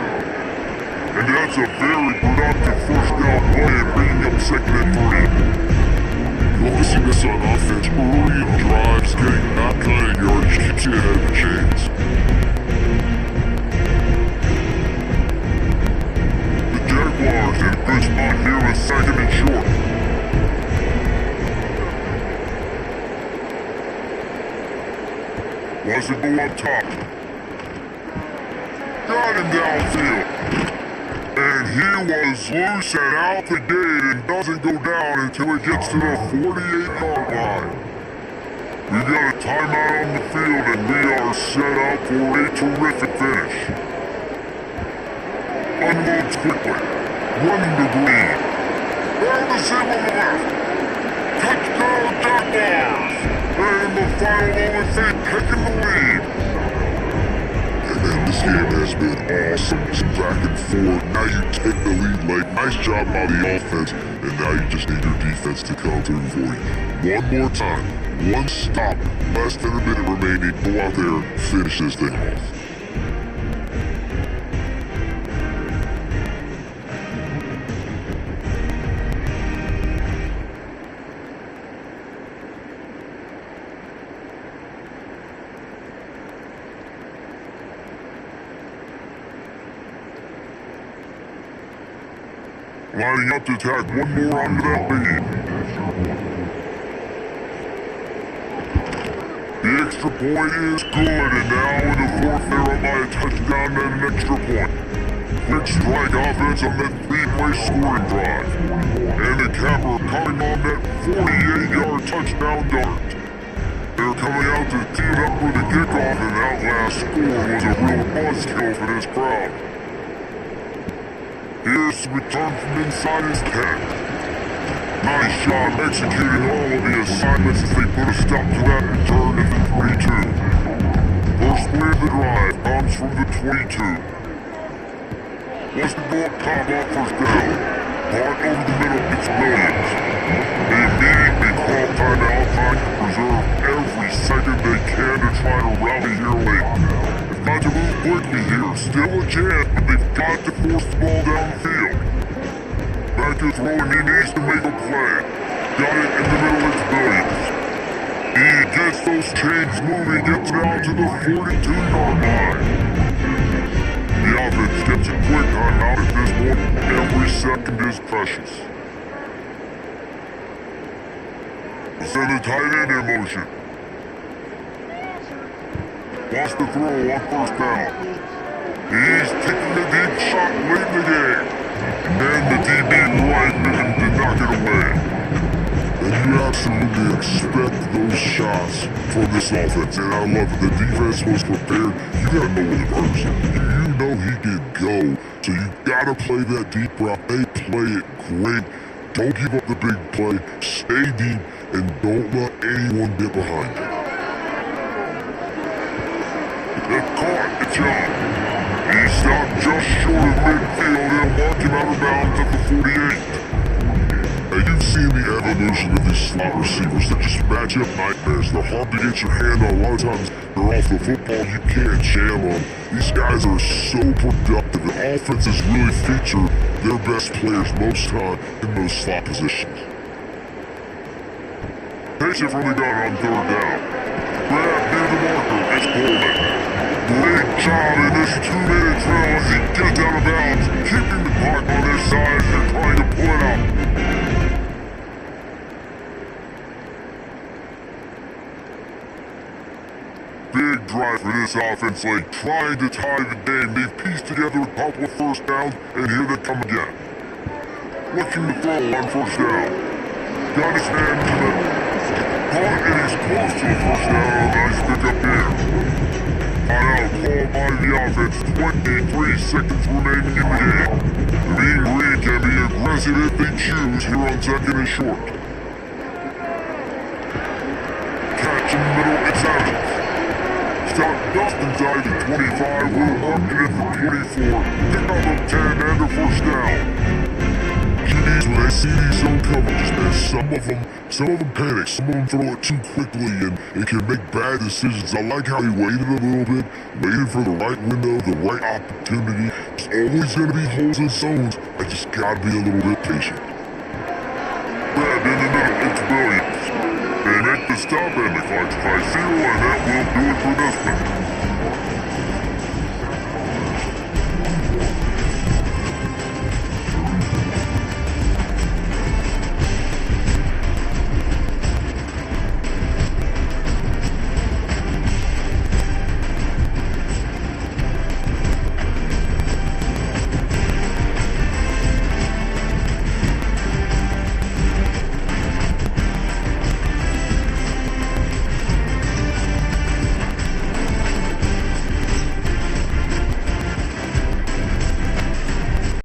And that's a very productive first down play and bringing up 2nd and 3. You always see this on offense. Early in drives, getting that kind of yardage keeps you ahead of the chains. Jaguars in a good spot here with 2nd and short. Wants to go up top. Got him downfield. And he was loose and out the gate and doesn't go down until it gets to the 48-yard line. We got a timeout on the field and we are set up for a terrific finish. Unloads quickly. Running the green. Down the seam on the left. Touchdown Jaguars! And the final moment they taking the lead. And then this game has been awesome. Some back and forth. Now you take the lead late. Nice job by the offense. And now you just need your defense to come through for you. One more time. One stop. Less than a minute remaining. Go out there and finish this thing off. Lining up to tack one more onto that lead. The extra point is good, and now in the 4th they're up by a touchdown and an extra point. Quick strike offense on that 3-play scoring drive. And the capper coming on that 48-yard touchdown dart. They're coming out to tee it up with a kickoff, and that last score was a real buzzkill for this crowd. Here's the return from inside his 10. Nice job executing all of the assignments as they put a stop to that return at the 32. First play of the drive comes from the 22. Wants to go up top on first down. Ball over the middle, it's Williams. They immediately call timeout, trying to preserve every second they can to try to rally here late. Got to move quickly here, still a chance, but they've got to force the ball downfield. Back to throwing, he needs to make a play. Got it in the middle, it's Williams. He gets those chains moving, gets it out to the 42-yard line. The offense gets a quick timeout at this point. Every second is precious. Send the tight end in motion. Wants to throw on first down. He's taking a deep shot late in the game. And the DB right to knock it away. And you absolutely expect those shots from this offense. And I love it. The defense was prepared. You gotta know where the person. You know he can go. So you gotta play that deep route. They play it great. Don't give up the big play. Stay deep and don't let anyone get behind you. They're caught. It's Young. He stopped just short of midfield and marked him out of bounds at the 48. And you've seen the evolution of these slot receivers. They're just matchup nightmares. They're hard to get your hand on. A lot of times they're off the football. You can't jam them. These guys are so productive. And offenses really feature their best players most time in those slot positions. Takes it from the gun on third down. Grab near the marker. It's Coleman. Great job in this 2-minute drill as he gets out of bounds, keeping the clock on his side as they're trying to pull it out. Big drive for this offense, like trying to tie the game. They've pieced together a couple of first downs, and here they come again. Looking to throw on first down. Got his hand in the middle. Caught and he's close to the first down. Nice pick up here. Timeout called by the offense. 23 seconds remaining in the game. The Mean Green can be aggressive if they choose here on second and short. Catch in the middle, it's Evans. Stop just inside the 25, we're marking it for 24. Pick up of 10 and a first down. QBs, when they see these zone coverages, man, some of them panic, some of them throw it too quickly and can make bad decisions. I like how he waited a little bit, waited for the right window, the right opportunity. There's always going to be holes in zones. I just got to be a little bit patient. Grabbed in the middle, it's Williams. They make the stop and the clock's by 0, and that will do it for this one.